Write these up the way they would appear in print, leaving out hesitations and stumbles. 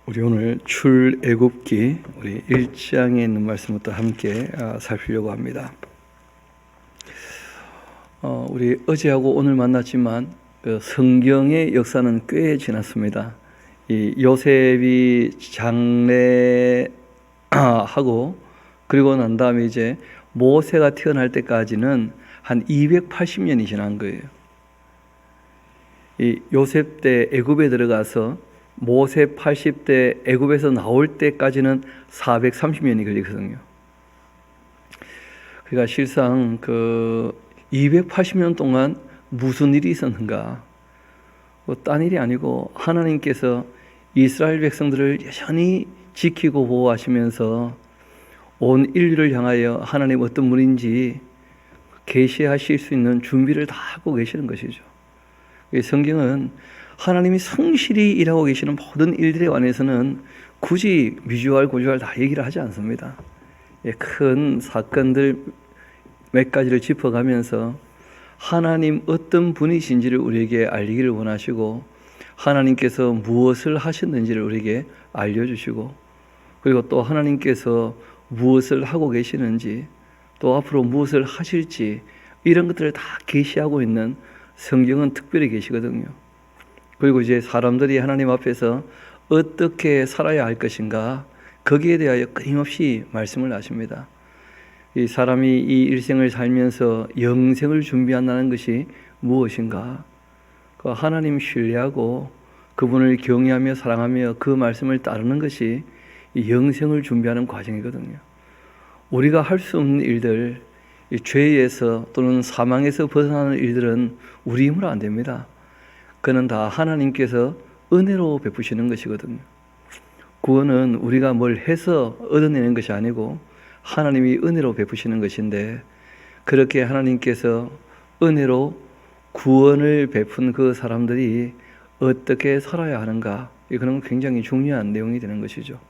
우리 오늘 출애굽기 우리 1장에 있는 말씀부터 함께 살피려고 합니다. 우리 어제하고 오늘 만났지만 성경의 역사는 꽤 지났습니다. 이 요셉이 장래하고 그리고 난 다음에 이제 모세가 태어날 때까지는 한 280년이 지난 거예요. 이 요셉 때 애굽에 들어가서 모세 80대 애굽에서 나올 때까지는 430년이 걸리거든요. 그러니까 실상 280년 동안 무슨 일이 있었는가? 딴 일이 아니고 하나님께서 이스라엘 백성들을 여전히 지키고 보호하시면서 온 인류를 향하여 하나님 어떤 분인지 계시하실 수 있는 준비를 다 하고 계시는 것이죠. 성경은 하나님이 성실히 일하고 계시는 모든 일들에 관해서는 굳이 미주알 고주알 다 얘기를 하지 않습니다. 큰 사건들 몇 가지를 짚어가면서 하나님 어떤 분이신지를 우리에게 알리기를 원하시고 하나님께서 무엇을 하셨는지를 우리에게 알려주시고 그리고 또 하나님께서 무엇을 하고 계시는지 또 앞으로 무엇을 하실지 이런 것들을 다 계시하고 있는 성경은 특별히 계시거든요. 그리고 이제 사람들이 하나님 앞에서 어떻게 살아야 할 것인가 거기에 대하여 끊임없이 말씀을 하십니다. 이 사람이 이 일생을 살면서 영생을 준비한다는 것이 무엇인가? 하나님 신뢰하고 그분을 경외하며 사랑하며 그 말씀을 따르는 것이 이 영생을 준비하는 과정이거든요. 우리가 할 수 없는 일들, 이 죄에서 또는 사망에서 벗어나는 일들은 우리 힘으로 안 됩니다. 그는 다 하나님께서 은혜로 베푸시는 것이거든요. 구원은 우리가 뭘 해서 얻어내는 것이 아니고 하나님이 은혜로 베푸시는 것인데 그렇게 하나님께서 은혜로 구원을 베푼 그 사람들이 어떻게 살아야 하는가 이거는 굉장히 중요한 내용이 되는 것이죠.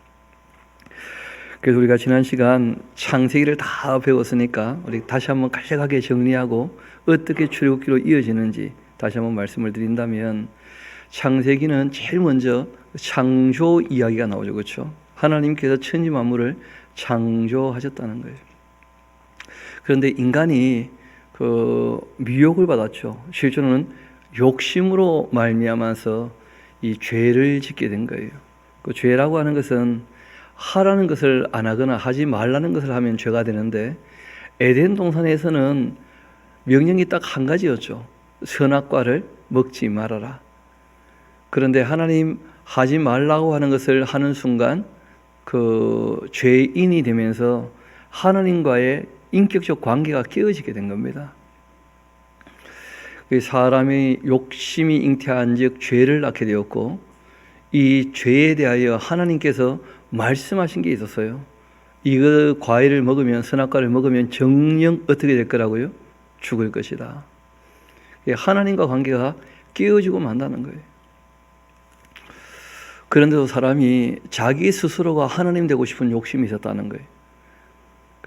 그래서 우리가 지난 시간 창세기를 다 배웠으니까 우리 다시 한번 간략하게 정리하고 어떻게 출애굽기로 이어지는지 다시 한번 말씀을 드린다면 창세기는 제일 먼저 창조 이야기가 나오죠. 그렇죠? 하나님께서 천지 만물을 창조하셨다는 거예요. 그런데 인간이 미혹을 받았죠. 실제로는 욕심으로 말미암아서 이 죄를 짓게 된 거예요. 그 죄라고 하는 것은 하라는 것을 안 하거나 하지 말라는 것을 하면 죄가 되는데 에덴 동산에서는 명령이 딱 한 가지였죠. 선악과를 먹지 말아라. 그런데 하나님 하지 말라고 하는 것을 하는 순간 죄인이 되면서 하나님과의 인격적 관계가 깨어지게 된 겁니다. 사람의 욕심이 잉태한 즉 죄를 낳게 되었고 이 죄에 대하여 하나님께서 말씀하신 게 있었어요. 이거 과일을 먹으면 선악과를 먹으면 정녕 어떻게 될 거라고요? 죽을 것이다. 하나님과 관계가 깨어지고 만다는 거예요. 그런데도 사람이 자기 스스로가 하나님 되고 싶은 욕심이 있었다는 거예요.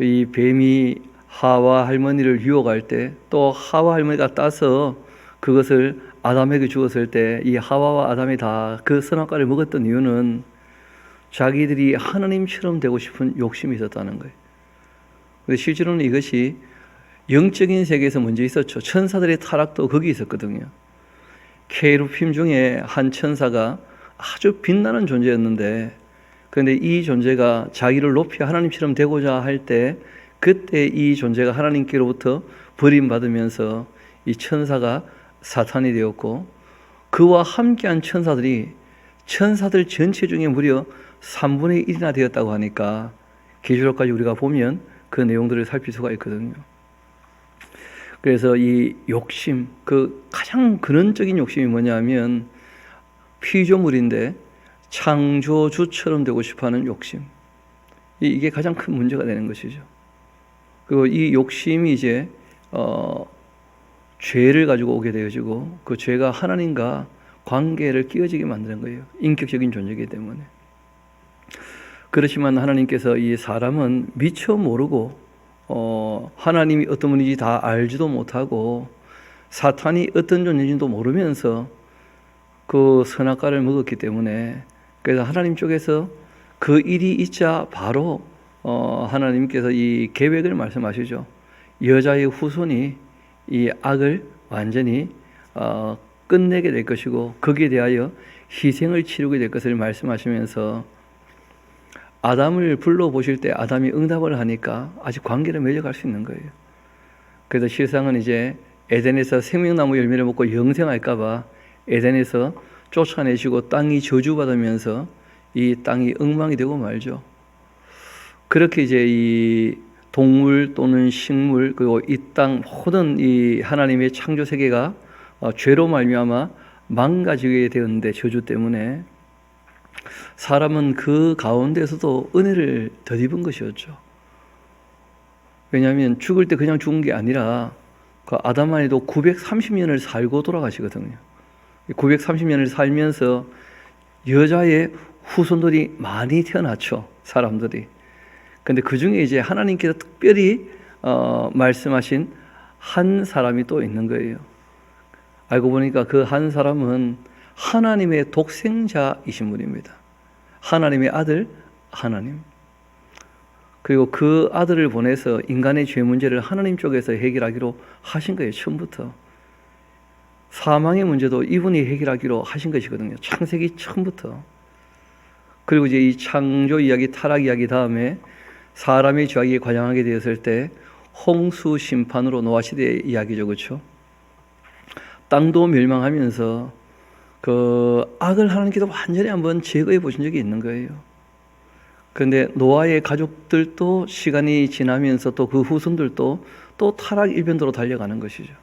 이 뱀이 하와 할머니를 유혹할 때 또 하와 할머니가 따서 그것을 아담에게 주었을 때 이 하와와 아담이 다 그 선악과를 먹었던 이유는 자기들이 하나님처럼 되고 싶은 욕심이 있었다는 거예요. 근데 실제로는 이것이 영적인 세계에서 먼저 있었죠. 천사들의 타락도 거기 있었거든요. 케루빔 중에 한 천사가 아주 빛나는 존재였는데 그런데 이 존재가 자기를 높이 하나님처럼 되고자 할 때 그때 이 존재가 하나님께로부터 버림받으면서 이 천사가 사탄이 되었고 그와 함께한 천사들 전체 중에 무려 3분의 1이나 되었다고 하니까 계시록까지 우리가 보면 그 내용들을 살필 수가 있거든요. 그래서 이 욕심, 가장 근원적인 욕심이 뭐냐면 피조물인데 창조주처럼 되고 싶어하는 욕심. 이게 가장 큰 문제가 되는 것이죠. 그리고 이 욕심이 이제 죄를 가지고 오게 되어지고 그 죄가 하나님과 관계를 끼어지게 만드는 거예요. 인격적인 존재이기 때문에. 그렇지만 하나님께서 이 사람은 미처 모르고 하나님이 어떤 분인지 다 알지도 못하고 사탄이 어떤 존재인지도 모르면서 그 선악과를 먹었기 때문에 그래서 하나님 쪽에서 그 일이 있자 바로 하나님께서 이 계획을 말씀하시죠. 여자의 후손이 이 악을 완전히 끝내게 될 것이고 거기에 대하여 희생을 치르게 될 것을 말씀하시면서 아담을 불러보실 때 아담이 응답을 하니까 아직 관계를 맺어갈 수 있는 거예요. 그래서 실상은 이제 에덴에서 생명나무 열매를 먹고 영생할까 봐 에덴에서 쫓아내시고 땅이 저주받으면서 이 땅이 엉망이 되고 말죠. 그렇게 이제 이 동물 또는 식물 그리고 이 땅 모든 이 하나님의 창조 세계가 죄로 말미암아 망가지게 되었는데 저주 때문에 사람은 그 가운데서도 은혜를 덧입은 것이었죠. 왜냐하면 죽을 때 그냥 죽은 게 아니라 그 아담만 해도 930년을 살고 돌아가시거든요. 930년을 살면서 여자의 후손들이 많이 태어났죠. 사람들이. 근데 그 중에 이제 하나님께서 특별히 말씀하신 한 사람이 또 있는 거예요. 알고 보니까 그 한 사람은 하나님의 독생자이신 분입니다. 하나님의 아들 하나님. 그리고 그 아들을 보내서 인간의 죄 문제를 하나님 쪽에서 해결하기로 하신 거예요. 처음부터. 사망의 문제도 이분이 해결하기로 하신 것이거든요. 창세기 처음부터. 그리고 이제 이 창조 이야기, 타락 이야기 다음에 사람의 죄악에 관영하게 되었을 때 홍수 심판으로 노아 시대의 이야기죠. 그렇죠? 땅도 멸망하면서 그 악을 하나님께서 완전히 한번 제거해 보신 적이 있는 거예요. 그런데 노아의 가족들도 시간이 지나면서 또 그 후손들도 또 타락 일변도로 달려가는 것이죠.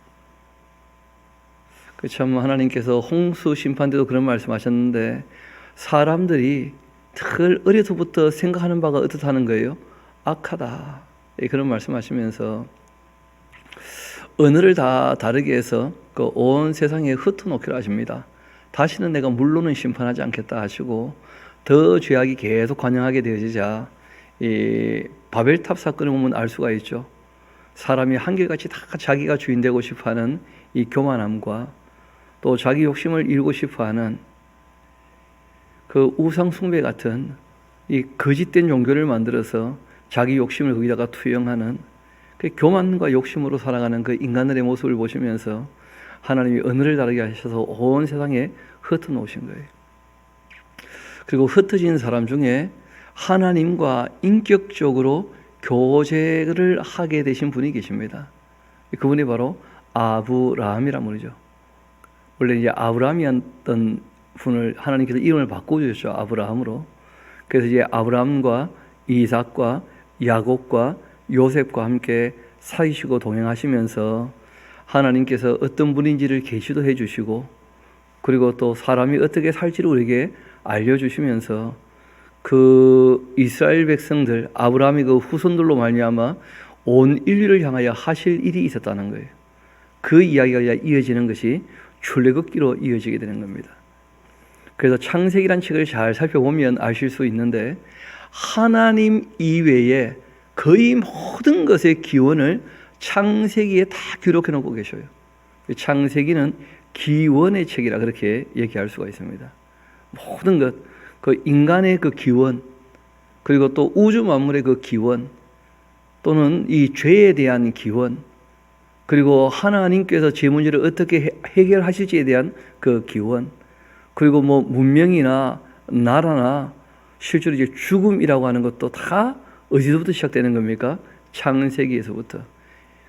참 하나님께서 홍수 심판 때도 그런 말씀하셨는데 사람들이 늘 어려서부터 생각하는 바가 어떻다는 거예요? 악하다. 그런 말씀하시면서 언어를 다 다르게 해서 그 온 세상에 흩어놓기로 하십니다. 다시는 내가 물로는 심판하지 않겠다 하시고 더 죄악이 계속 관영하게 되어지자 이 바벨탑 사건을 보면 알 수가 있죠. 사람이 한결같이 다 자기가 주인 되고 싶어하는 이 교만함과 또 자기 욕심을 이루고 싶어하는 그 우상 숭배 같은 이 거짓된 종교를 만들어서 자기 욕심을 거기다가 투영하는 그 교만과 욕심으로 살아가는 그 인간들의 모습을 보시면서 하나님이 언어를 다르게 하셔서 온 세상에 흩어놓으신 거예요. 그리고 흩어진 사람 중에 하나님과 인격적으로 교제를 하게 되신 분이 계십니다. 그분이 바로 아브라함이란 분이죠. 원래 이제 아브라함이었던 분을 하나님께서 이름을 바꿔주셨죠. 아브라함으로. 그래서 이제 아브라함과 이삭과 야곱과 요셉과 함께 사시고 동행하시면서 하나님께서 어떤 분인지를 계시도 해주시고 그리고 또 사람이 어떻게 살지를 우리에게 알려주시면서 그 이스라엘 백성들 아브라함의 그 후손들로 말미암아 온 인류를 향하여 하실 일이 있었다는 거예요. 그 이야기가 이어지는 것이 출애굽기로 이어지게 되는 겁니다. 그래서 창세기란 책을 잘 살펴보면 아실 수 있는데 하나님 이외에 거의 모든 것의 기원을 창세기에 다 기록해 놓고 계셔요. 창세기는 기원의 책이라 그렇게 얘기할 수가 있습니다. 모든 것, 그 인간의 그 기원, 그리고 또 우주 만물의 그 기원, 또는 이 죄에 대한 기원, 그리고 하나님께서 죄 문제를 어떻게 해결하실지에 대한 그 기원, 그리고 뭐 문명이나 나라나 실제로 이제 죽음이라고 하는 것도 다 어디서부터 시작되는 겁니까? 창세기에서부터.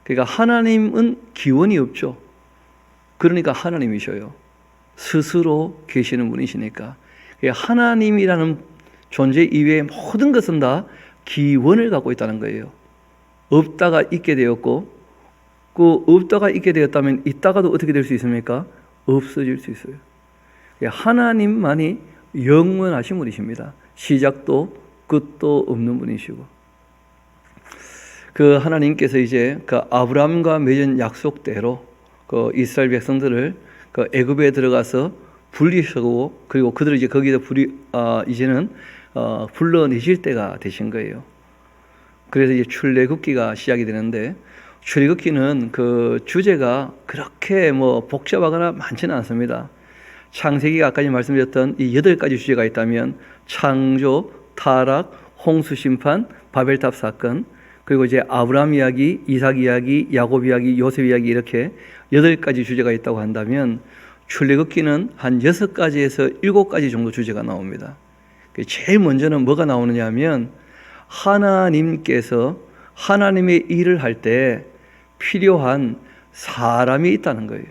그러니까 하나님은 기원이 없죠. 그러니까 하나님이셔요. 스스로 계시는 분이시니까. 하나님이라는 존재 이외의 모든 것은 다 기원을 갖고 있다는 거예요. 없다가 있게 되었고, 그 없다가 있게 되었다면 있다가도 어떻게 될 수 있습니까? 없어질 수 있어요. 하나님만이 영원하신 분이십니다. 시작도 끝도 없는 분이시고, 그 하나님께서 이제 그 아브라함과 맺은 약속대로 그 이스라엘 백성들을 그 애굽에 들어가서 분리하고 그리고 그들을 이제 거기서 이제는 불러내실 때가 되신 거예요. 그래서 이제 출애굽기가 시작이 되는데 출애굽기는 그 주제가 그렇게 뭐 복잡하거나 많지는 않습니다. 창세기가 아까 말씀드렸던 이 8가지 주제가 있다면 창조, 타락, 홍수 심판, 바벨탑 사건, 그리고 이제 아브라함 이야기, 이삭 이야기, 야곱 이야기, 요셉 이야기 이렇게 8가지 주제가 있다고 한다면 출애굽기는 한 6가지에서 7가지 정도 주제가 나옵니다. 제일 먼저는 뭐가 나오느냐 하면 하나님께서 하나님의 일을 할 때 필요한 사람이 있다는 거예요.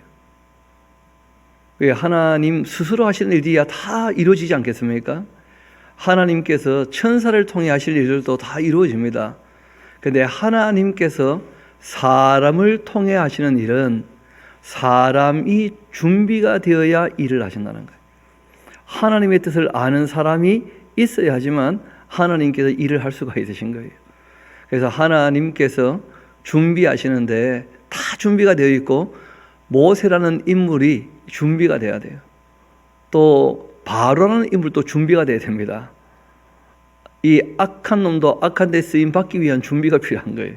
하나님 스스로 하시는 일들이야 다 이루어지지 않겠습니까? 하나님께서 천사를 통해 하실 일들도 다 이루어집니다. 그런데 하나님께서 사람을 통해 하시는 일은 사람이 준비가 되어야 일을 하신다는 거예요. 하나님의 뜻을 아는 사람이 있어야 하지만 하나님께서 일을 할 수가 있으신 거예요. 그래서 하나님께서 준비하시는데 다 준비가 되어 있고 모세라는 인물이 준비가 돼야 돼요. 또 바로라는 인물도 준비가 돼야 됩니다. 이 악한 놈도 악한 데 쓰임 받기 위한 준비가 필요한 거예요.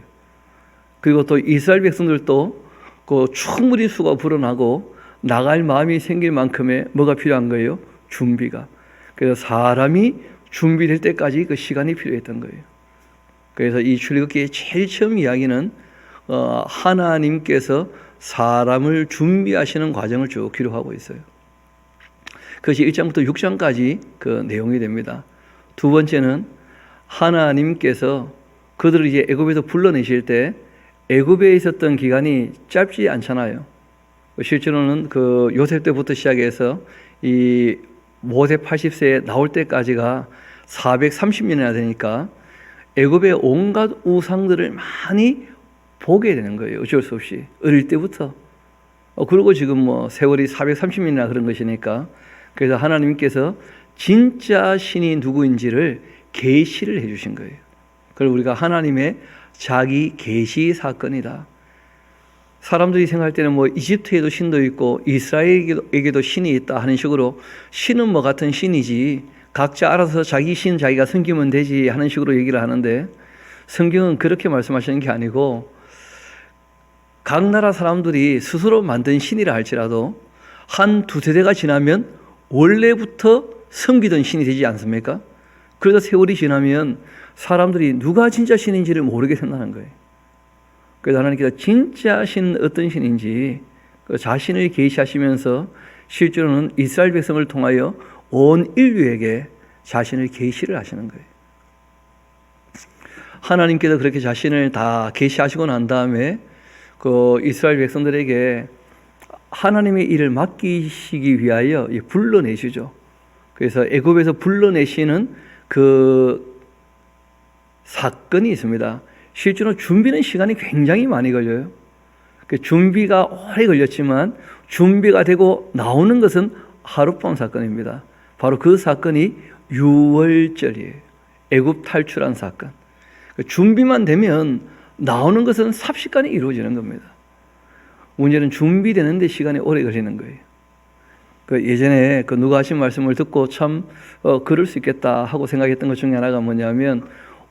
그리고 또 이스라엘 백성들도 그 충분히 수가 불어나고 나갈 마음이 생길 만큼의 뭐가 필요한 거예요? 준비가. 그래서 사람이 준비될 때까지 그 시간이 필요했던 거예요. 그래서 이 출애굽기의 제일 처음 이야기는 하나님께서 사람을 준비하시는 과정을 쭉 기록하고 있어요. 그것이 1장부터 6장까지 그 내용이 됩니다. 두 번째는 하나님께서 그들을 이제 애굽에서 불러내실 때 애굽에 있었던 기간이 짧지 않잖아요. 실제로는 그 요셉 때부터 시작해서 이 모세 80세에 나올 때까지가 430년이나 되니까 애굽의 온갖 우상들을 많이 보게 되는 거예요. 어쩔 수 없이 어릴 때부터. 그리고 지금 뭐 세월이 430년이나 그런 것이니까 그래서 하나님께서 진짜 신이 누구인지를 계시를 해주신 거예요. 그걸 우리가 하나님의 자기 계시 사건이다. 사람들이 생각할 때는 뭐 이집트에도 신도 있고 이스라엘에게도 신이 있다 하는 식으로 신은 뭐 같은 신이지 각자 알아서 자기 신 자기가 섬기면 되지 하는 식으로 얘기를 하는데 성경은 그렇게 말씀하시는 게 아니고 각 나라 사람들이 스스로 만든 신이라 할지라도 한 두세 대가 지나면 원래부터 섬기던 신이 되지 않습니까? 그러다 세월이 지나면 사람들이 누가 진짜 신인지를 모르게 된다는 거예요. 그래서 하나님께서 진짜 신은 어떤 신인지 그 자신을 계시하시면서 실제로는 이스라엘 백성을 통하여 온 인류에게 자신을 계시를 하시는 거예요. 하나님께서 그렇게 자신을 다 계시하시고 난 다음에 그 이스라엘 백성들에게 하나님의 일을 맡기시기 위하여 불러내시죠. 그래서 애굽에서 불러내시는 그 사건이 있습니다. 실제로 준비는 시간이 굉장히 많이 걸려요. 그 준비가 오래 걸렸지만 준비가 되고 나오는 것은 하룻밤 사건입니다. 바로 그 사건이 유월절이에요. 애굽 탈출한 사건. 준비만 되면 나오는 것은 삽시간에 이루어지는 겁니다. 문제는 준비되는 데 시간이 오래 걸리는 거예요. 그 예전에 그 누가 하신 말씀을 듣고 참 그럴 수 있겠다 하고 생각했던 것 중에 하나가 뭐냐면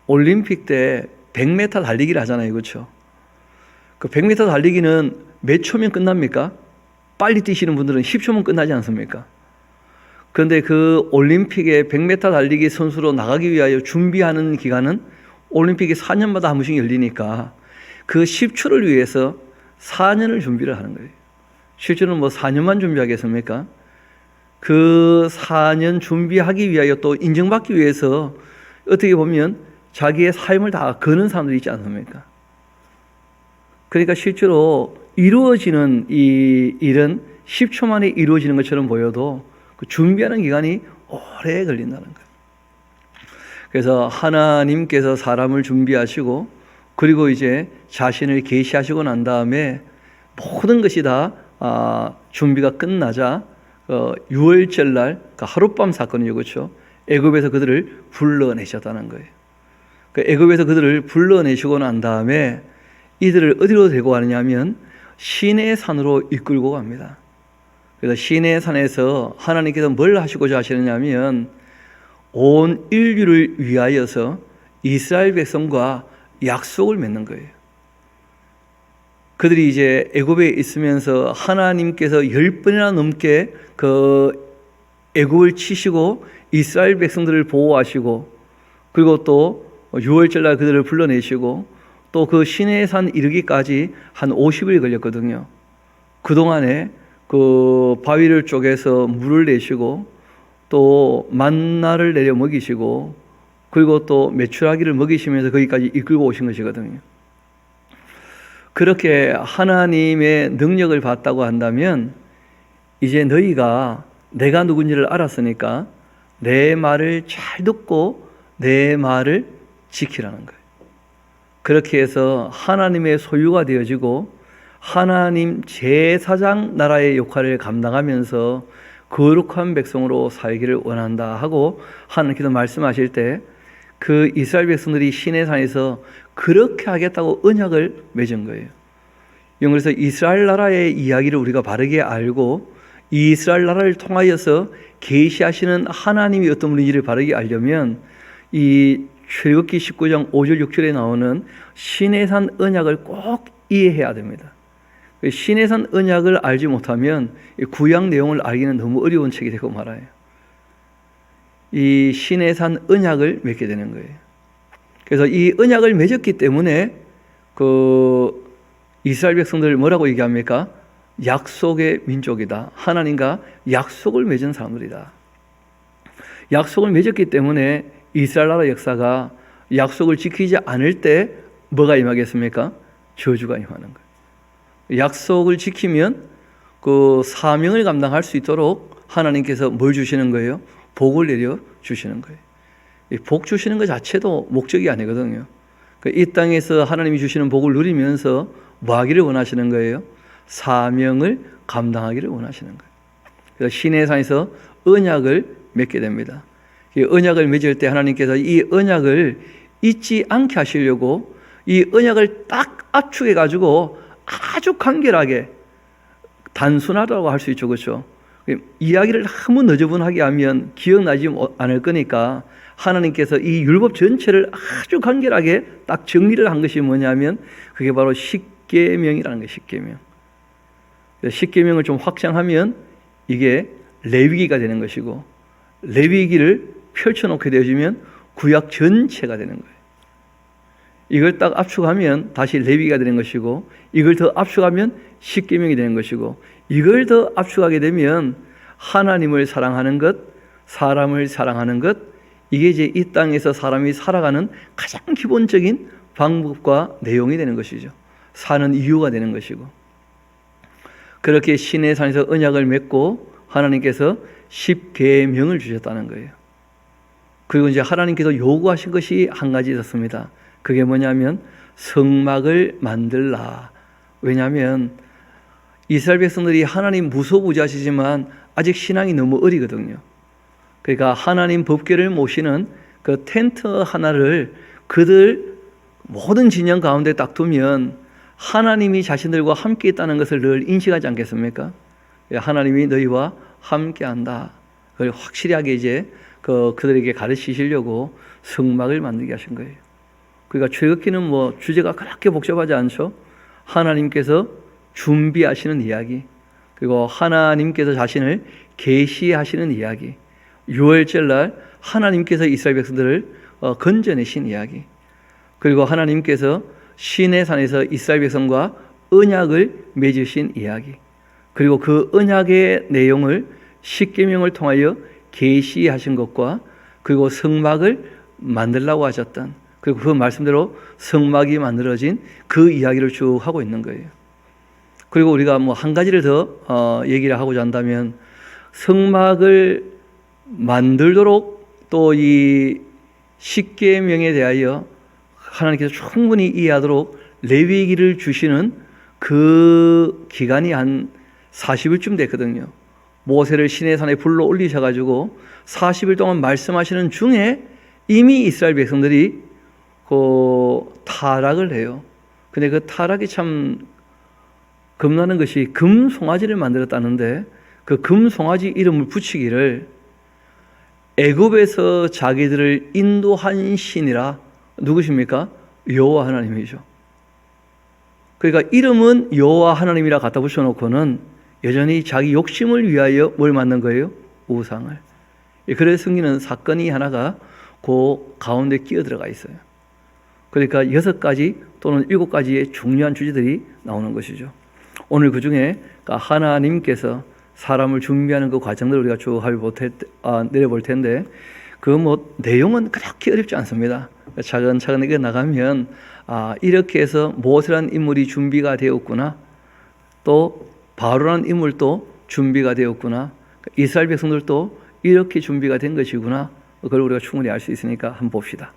올림픽 때 100m 달리기를 하잖아요. 그렇죠? 그 100m 달리기는 몇 초면 끝납니까? 빨리 뛰시는 분들은 10초면 끝나지 않습니까? 그런데 그 올림픽에 100m 달리기 선수로 나가기 위하여 준비하는 기간은 올림픽이 4년마다 한 번씩 열리니까 그 10초를 위해서 4년을 준비를 하는 거예요. 실제로는 뭐 4년만 준비하겠습니까? 그 4년 준비하기 위하여 또 인정받기 위해서 어떻게 보면 자기의 삶을 다 거는 사람들이 있지 않습니까? 그러니까 실제로 이루어지는 이 일은 10초 만에 이루어지는 것처럼 보여도 그 준비하는 기간이 오래 걸린다는 거예요. 그래서 하나님께서 사람을 준비하시고 그리고 이제 자신을 계시하시고 난 다음에 모든 것이 다 준비가 끝나자 6월절 날 그 하룻밤 사건이죠. 그렇죠? 애굽에서 그들을 불러내셨다는 거예요. 그 애굽에서 그들을 불러내시고 난 다음에 이들을 어디로 데리고 가느냐면 시내 산으로 이끌고 갑니다. 그래서 시내 산에서 하나님께서 뭘 하시고자 하시느냐면 온 인류를 위하여서 이스라엘 백성과 약속을 맺는 거예요. 그들이 이제 애굽에 있으면서 하나님께서 10번이나 넘게 그 애굽을 치시고 이스라엘 백성들을 보호하시고, 그리고 또 유월절날 그들을 불러내시고, 또 그 시내산 이르기까지 한 50일 걸렸거든요. 그동안에 그 바위를 쪼개서 물을 내시고, 또 만나를 내려 먹이시고, 그리고 또 메추라기를 먹이시면서 거기까지 이끌고 오신 것이거든요. 그렇게 하나님의 능력을 봤다고 한다면 이제 너희가 내가 누군지를 알았으니까 내 말을 잘 듣고 내 말을 지키라는 거예요. 그렇게 해서 하나님의 소유가 되어지고 하나님 제사장 나라의 역할을 감당하면서 거룩한 백성으로 살기를 원한다 하고 하나님께서 말씀하실 때 그 이스라엘 백성들이 시내산에서 그렇게 하겠다고 언약을 맺은 거예요. 그래서 이스라엘 나라의 이야기를 우리가 바르게 알고 이 이스라엘 나라를 통하여서 계시하시는 하나님이 어떤 분인지를 바르게 알려면 이 출애굽기 19장 5절 6절에 나오는 시내산 언약을 꼭 이해해야 됩니다. 시내산 언약을 알지 못하면 구약 내용을 알기는 너무 어려운 책이 되고 말아요. 이 시내산 언약을 맺게 되는 거예요. 그래서 이 언약을 맺었기 때문에 그 이스라엘 백성들 뭐라고 얘기합니까? 약속의 민족이다. 하나님과 약속을 맺은 사람들이다. 약속을 맺었기 때문에 이스라엘 나라 역사가 약속을 지키지 않을 때 뭐가 임하겠습니까? 저주가 임하는 거예요. 약속을 지키면 그 사명을 감당할 수 있도록 하나님께서 뭘 주시는 거예요? 복을 내려 주시는 거예요. 복 주시는 것 자체도 목적이 아니거든요. 이 땅에서 하나님이 주시는 복을 누리면서 뭐 하기를 원하시는 거예요? 사명을 감당하기를 원하시는 거예요. 그래서 시내산에서 언약을 맺게 됩니다. 이 언약을 맺을 때 하나님께서 이 언약을 잊지 않게 하시려고 이 언약을 딱 압축해 가지고 아주 간결하게, 단순하다고 할 수 있죠, 그렇죠? 이야기를 너무 너저분하게 하면 기억나지 않을 거니까 하나님께서 이 율법 전체를 아주 간결하게 딱 정리를 한 것이 뭐냐면 그게 바로 십계명이라는 거예요. 십계명. 십계명을 좀 확장하면 이게 레위기가 되는 것이고, 레위기를 펼쳐놓게 되어지면 구약 전체가 되는 거예요. 이걸 딱 압축하면 다시 레위기가 되는 것이고, 이걸 더 압축하면 십계명이 되는 것이고, 이걸 더 압축하게 되면 하나님을 사랑하는 것, 사람을 사랑하는 것, 이게 이제 이 땅에서 사람이 살아가는 가장 기본적인 방법과 내용이 되는 것이죠. 사는 이유가 되는 것이고, 그렇게 시내산에서 언약을 맺고 하나님께서 십계명을 주셨다는 거예요. 그리고 이제 하나님께서 요구하신 것이 한 가지 있었습니다. 그게 뭐냐면 성막을 만들라. 왜냐하면 이스라엘 백성들이 하나님 무소부지하시지만 아직 신앙이 너무 어리거든요. 그러니까 하나님 법궤를 모시는 그 텐트 하나를 그들 모든 진영 가운데 딱 두면 하나님이 자신들과 함께 있다는 것을 늘 인식하지 않겠습니까? 하나님이 너희와 함께한다. 그걸 확실하게 이제 그들에게 가르치시려고 성막을 만들게 하신 거예요. 그러니까 출애굽기는 뭐 주제가 그렇게 복잡하지 않죠. 하나님께서 준비하시는 이야기, 그리고 하나님께서 자신을 계시하시는 이야기, 유월절날 하나님께서 이스라엘 백성들을 건져내신 이야기, 그리고 하나님께서 시내산에서 이스라엘 백성과 언약을 맺으신 이야기, 그리고 그 언약의 내용을 십계명을 통하여 계시하신 것과, 그리고 성막을 만들라고 하셨던, 그리고 그 말씀대로 성막이 만들어진 그 이야기를 쭉 하고 있는 거예요. 그리고 우리가 뭐 한 가지를 더 얘기를 하고자 한다면, 성막을 만들도록 또 이 십계명에 대하여 하나님께서 충분히 이해하도록 레위기를 주시는 그 기간이 한 40일쯤 됐거든요. 모세를 시내산에 불러 올리셔가지고 40일 동안 말씀하시는 중에 이미 이스라엘 백성들이 타락을 해요. 근데 그 타락이 참 겁나는 것이 금송아지를 만들었다는데, 그 금송아지 이름을 붙이기를 애굽에서 자기들을 인도한 신이라, 누구십니까? 여호와 하나님이죠. 그러니까 이름은 여호와 하나님이라 갖다 붙여놓고는 여전히 자기 욕심을 위하여 뭘 만든 거예요? 우상을. 그래서 숨기는 사건이 하나가 그 가운데 끼어 들어가 있어요. 그러니까 6가지 또는 7가지의 중요한 주제들이 나오는 것이죠. 오늘 그 중에 하나님께서 사람을 준비하는 그 과정들을 우리가 쭉 내려볼 텐데, 그 내용은 그렇게 어렵지 않습니다. 차근차근 이겨 나가면 이렇게 해서 모세라는 인물이 준비가 되었구나, 또 바로라는 인물도 준비가 되었구나, 이스라엘 백성들도 이렇게 준비가 된 것이구나, 그걸 우리가 충분히 알 수 있으니까 한번 봅시다.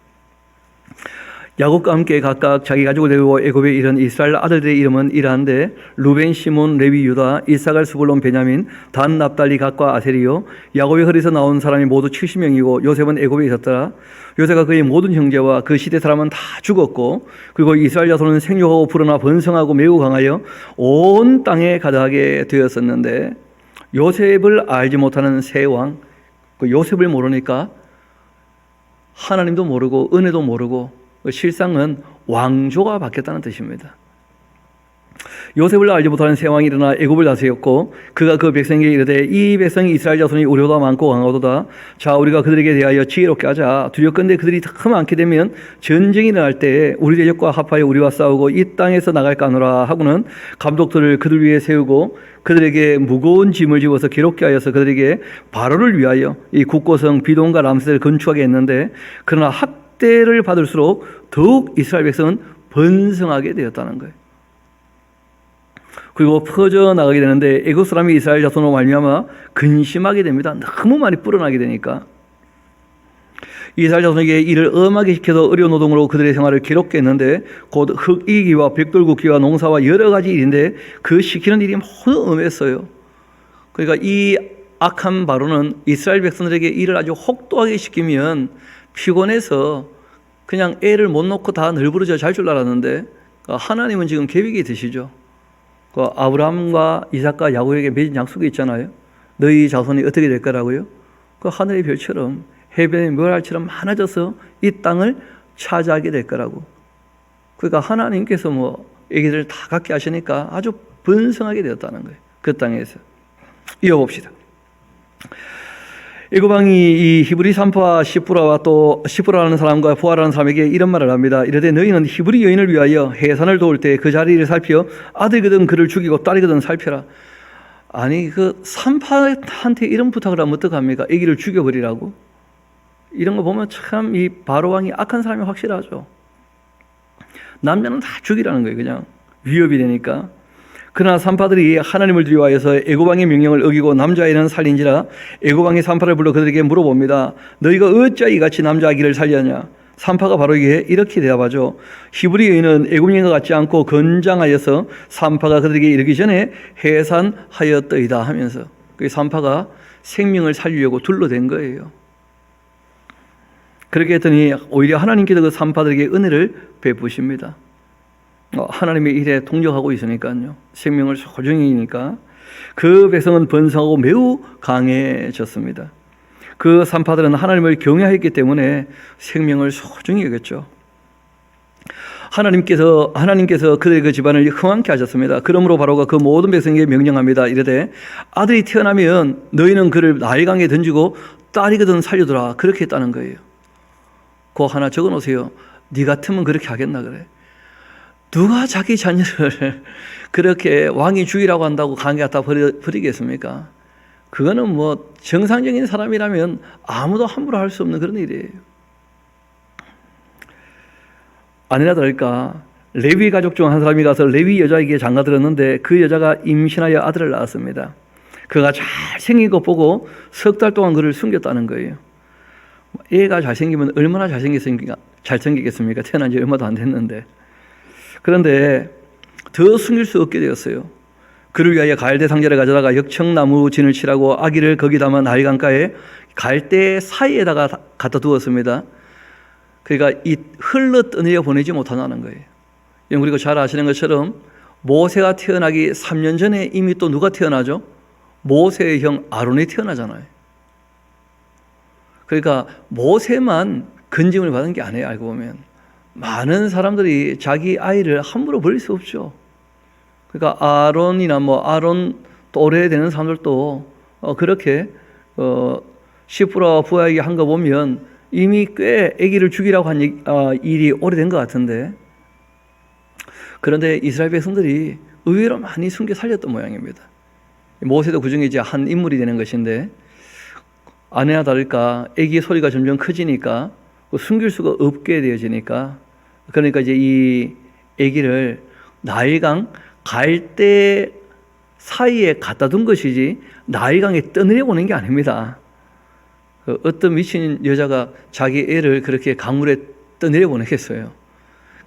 야곱과 함께 각각 자기 가족을 데리고 애굽에 이른 이스라엘 아들들의 이름은 이러한데, 루벤, 시몬, 레위, 유다, 이사갈, 스불론, 베냐민, 단, 납달리, 갓과 아셀이요. 야곱의 허리에서 나온 사람이 모두 70명이고 요셉은 애굽에 있었더라. 요셉과 그의 모든 형제와 그 시대 사람은 다 죽었고, 그리고 이스라엘 자손은 생육하고 불어나 번성하고 매우 강하여 온 땅에 가득하게 되었었는데, 요셉을 알지 못하는 세 왕, 그 요셉을 모르니까 하나님도 모르고 은혜도 모르고 실상은 왕조가 바뀌었다는 뜻입니다. 요셉을 알지 못하는 세 왕이 일어나 애굽을 다스렸고, 그가 그 백성에게 이르되, 이 백성이 이스라엘 자손이 우려가 많고 강하도다. 자, 우리가 그들에게 대하여 지혜롭게 하자. 두렵건대 그들이 더 많게 되면 전쟁이 일어날 때 우리 대적과 합하여 우리와 싸우고 이 땅에서 나갈까 하노라 하고는 감독들을 그들 위에 세우고 그들에게 무거운 짐을 집어서 괴롭게 하여서 그들에게 바로를 위하여 이 국고성 비돈과 람셋을 건축하게 했는데, 그러나 학대를 받을수록 더욱 이스라엘 백성은 번성하게 되었다는 거예요. 그리고 퍼져나가게 되는데, 애굽 사람이 이스라엘 자손으로 말미암아 근심하게 됩니다. 너무 많이 불어나게 되니까. 이스라엘 자손에게 이를 엄하게 시켜서 어려운 노동으로 그들의 생활을 괴롭게 했는데, 곧 흙이기와 벽돌 굽기와 농사와 여러 가지 일인데 그 시키는 일이 모두 엄했어요. 그러니까 이 악한 바로는 이스라엘 백성들에게 일을 아주 혹독하게 시키면 피곤해서 그냥 애를 못 놓고 다 널브러져 잘 줄 알았는데, 하나님은 지금 계획이 드시죠. 그 아브라함과 이삭과 야곱에게 맺은 약속이 있잖아요. 너희 자손이 어떻게 될 거라고요? 그 하늘의 별처럼 해변의 멸알처럼 많아져서 이 땅을 차지하게 될 거라고. 그러니까 하나님께서 애기들 다 갖게 하시니까 아주 번성하게 되었다는 거예요. 그 땅에서. 이어봅시다. 애굽 왕이 이 히브리 산파 시프라와 또 시프라라는 사람과 부하라는 사람에게 이런 말을 합니다. 이르되, 너희는 히브리 여인을 위하여 해산을 도울 때 그 자리를 살펴 아들이거든 그를 죽이고 딸이거든 살펴라. 아니, 그 산파한테 이런 부탁을 하면 어떡합니까? 아기를 죽여버리라고? 이런 거 보면 참 이 바로 왕이 악한 사람이 확실하죠. 남자는 다 죽이라는 거예요. 그냥 위협이 되니까. 그러나 산파들이 하나님을 두려워하여서 애굽 왕의 명령을 어기고 남자아이는 살린지라 애굽 왕이 산파를 불러 그들에게 물어봅니다. 너희가 어찌 이같이 남자아기를 살렸냐? 산파가 바로 이렇게 대답하죠. 히브리 여인은 애굽 여인과 같지 않고 건장하여서 산파가 그들에게 이르기 전에 해산하였더이다 하면서, 그 산파가 생명을 살리려고 둘러댄 거예요. 그렇게 했더니 오히려 하나님께서 그 산파들에게 은혜를 베푸십니다. 하나님의 일에 동력하고 있으니까요. 생명을 소중히 여기니까 그 백성은 번성하고 매우 강해졌습니다. 그 산파들은 하나님을 경외했기 때문에 생명을 소중히 여겼죠. 하나님께서 그들의 그 집안을 흥왕케 하셨습니다. 그러므로 바로가 그 모든 백성에게 명령합니다. 이르되, 아들이 태어나면 너희는 그를 나일강에 던지고 딸이거든 살려두라. 그렇게 했다는 거예요. 그거 하나 적어놓으세요. 네 같으면 그렇게 하겠나 그래. 누가 자기 자녀를 그렇게 왕이 죽이라고 한다고 강에 갖다 버리겠습니까? 그거는 정상적인 사람이라면 아무도 함부로 할 수 없는 그런 일이에요. 아니나 다를까 레위 가족 중 한 사람이 가서 레위 여자에게 장가들었는데 그 여자가 임신하여 아들을 낳았습니다. 그가 잘생긴 것 보고 3달 동안 그를 숨겼다는 거예요. 애가 잘생기면 얼마나 잘생기겠습니까? 태어난 지 얼마도 안 됐는데. 그런데 더 숨길 수 없게 되었어요. 그를 위하여 갈대 상자를 가져다가 역청나무 진을 치라고 아기를 거기 담아 나일강가에 갈대 사이에다가 갖다 두었습니다. 그러니까 이 흘러 떠내려 보내지 못하는 거예요. 우리가 잘 아시는 것처럼 모세가 태어나기 3년 전에 이미 또 누가 태어나죠? 모세의 형 아론이 태어나잖아요. 그러니까 모세만 건짐을 받은 게 아니에요. 알고 보면 많은 사람들이 자기 아이를 함부로 버릴 수 없죠. 그러니까 아론이나 아론 또래 되는 사람들도 그렇게 시프라와 부하에게 한 거 보면 이미 꽤 아기를 죽이라고 한 일이 오래된 것 같은데, 그런데 이스라엘 백성들이 의외로 많이 숨겨 살렸던 모양입니다. 모세도 그 중에 이제 한 인물이 되는 것인데, 아내와 다를까 아기의 소리가 점점 커지니까 숨길 수가 없게 되어지니까, 그러니까 이제 이 아기를 나일강 갈대 사이에 갖다 둔 것이지 나일강에 떠내려 보낸 게 아닙니다. 어떤 미친 여자가 자기 애를 그렇게 강물에 떠내려 보내겠어요?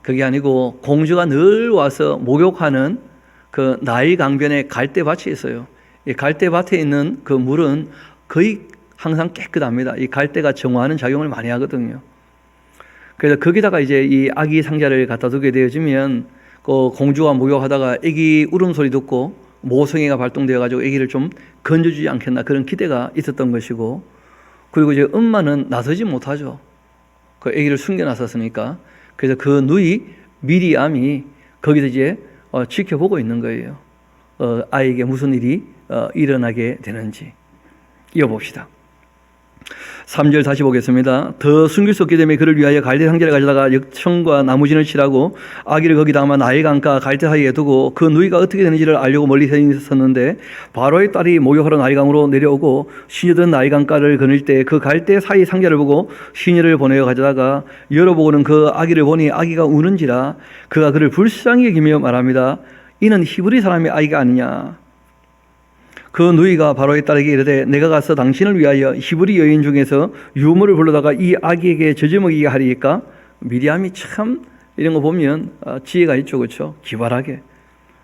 그게 아니고 공주가 늘 와서 목욕하는 그 나일 강변에 갈대밭이 있어요. 이 갈대밭에 있는 그 물은 거의 항상 깨끗합니다. 이 갈대가 정화하는 작용을 많이 하거든요. 그래서 거기다가 이제 이 아기 상자를 갖다 두게 되어지면 그 공주가 목욕하다가 아기 울음소리 듣고 모성애가 발동되어 가지고 아기를 좀 건져주지 않겠나, 그런 기대가 있었던 것이고, 그리고 이제 엄마는 나서지 못하죠. 그 아기를 숨겨놨었으니까. 그래서 그 누이 미리암이 거기서 이제 지켜보고 있는 거예요. 아이에게 무슨 일이 일어나게 되는지. 이어봅시다. 3절 다시 보겠습니다. 더 숨길 수 없기 때문에 그를 위하여 갈대 상자를 가져다가 역청과 나무진을 칠하고 아기를 거기다 아마 나일강과 갈대 사이에 두고 그 누이가 어떻게 되는지를 알려고 멀리 서 있었는데, 바로의 딸이 목욕하러 나일강으로 내려오고 시녀들은 나일강가를 거닐 때 그 갈대 사이 상자를 보고 시녀를 보내어 가져다가 열어보고는 그 아기를 보니 아기가 우는지라 그가 그를 불쌍히 여기며 말합니다. 이는 히브리 사람의 아이가 아니냐. 그 누이가 바로의 딸에게 이르되 내가 가서 당신을 위하여 히브리 여인 중에서 유모를 불러다가 이 아기에게 젖어먹이게 하리이까. 미리암이 참 이런 거 보면 지혜가 있죠, 그렇죠? 기발하게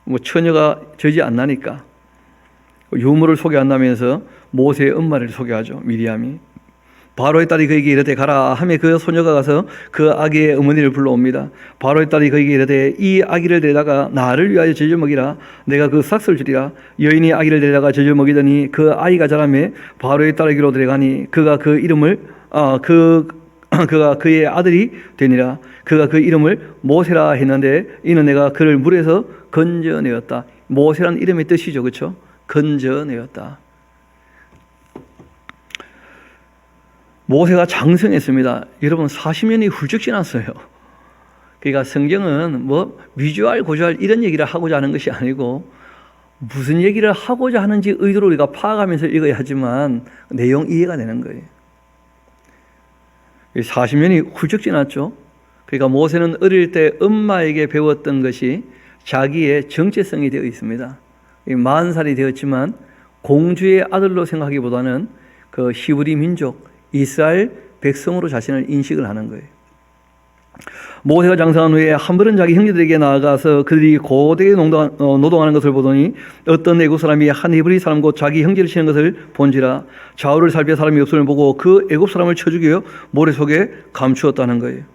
뭐 처녀가 저지 안 나니까 유모를 소개 안 나면서 모세의 엄마를 소개하죠, 미리암이. 바로의 딸이 그에게 이르되 가라 하며 그 소녀가 가서 그 아기의 어머니를 불러옵니다. 바로의 딸이 그에게 이르되 이 아기를 데려다가 나를 위하여 젖어 먹이라. 내가 그 삭슬 주리라. 여인이 아기를 데려다가 젖어 먹이더니 그 아이가 자라매 바로의 딸에게로 데려가니 그가 그 이름을 그가 그의 아들이 되니라. 그가 그 이름을 모세라 했는데 이는 내가 그를 물에서 건져내었다. 모세란 이름의 뜻이죠, 그렇죠? 건져내었다. 모세가 장성했습니다. 여러분 40년이 훌쩍 지났어요. 그러니까 성경은 뭐 위조할 고조할 이런 얘기를 하고자 하는 것이 아니고 무슨 얘기를 하고자 하는지 의도를 우리가 파악하면서 읽어야 하지만 내용 이해가 되는 거예요. 40년이 훌쩍 지났죠. 그러니까 모세는 어릴 때 엄마에게 배웠던 것이 자기의 정체성이 되어 있습니다. 40살이 되었지만 공주의 아들로 생각하기보다는 그 히브리 민족 이스라엘 백성으로 자신을 인식을 하는 거예요. 모세가 장성한 후에 한 번은 자기 형제들에게 나아가서 그들이 고되게 노동하는 것을 보더니 어떤 애국 사람이 한 히브리 사람 곧 자기 형제를 치는 것을 본지라. 좌우를 살펴 사람이 없음을 보고 그 애국 사람을 쳐 죽여 모래 속에 감추었다는 거예요.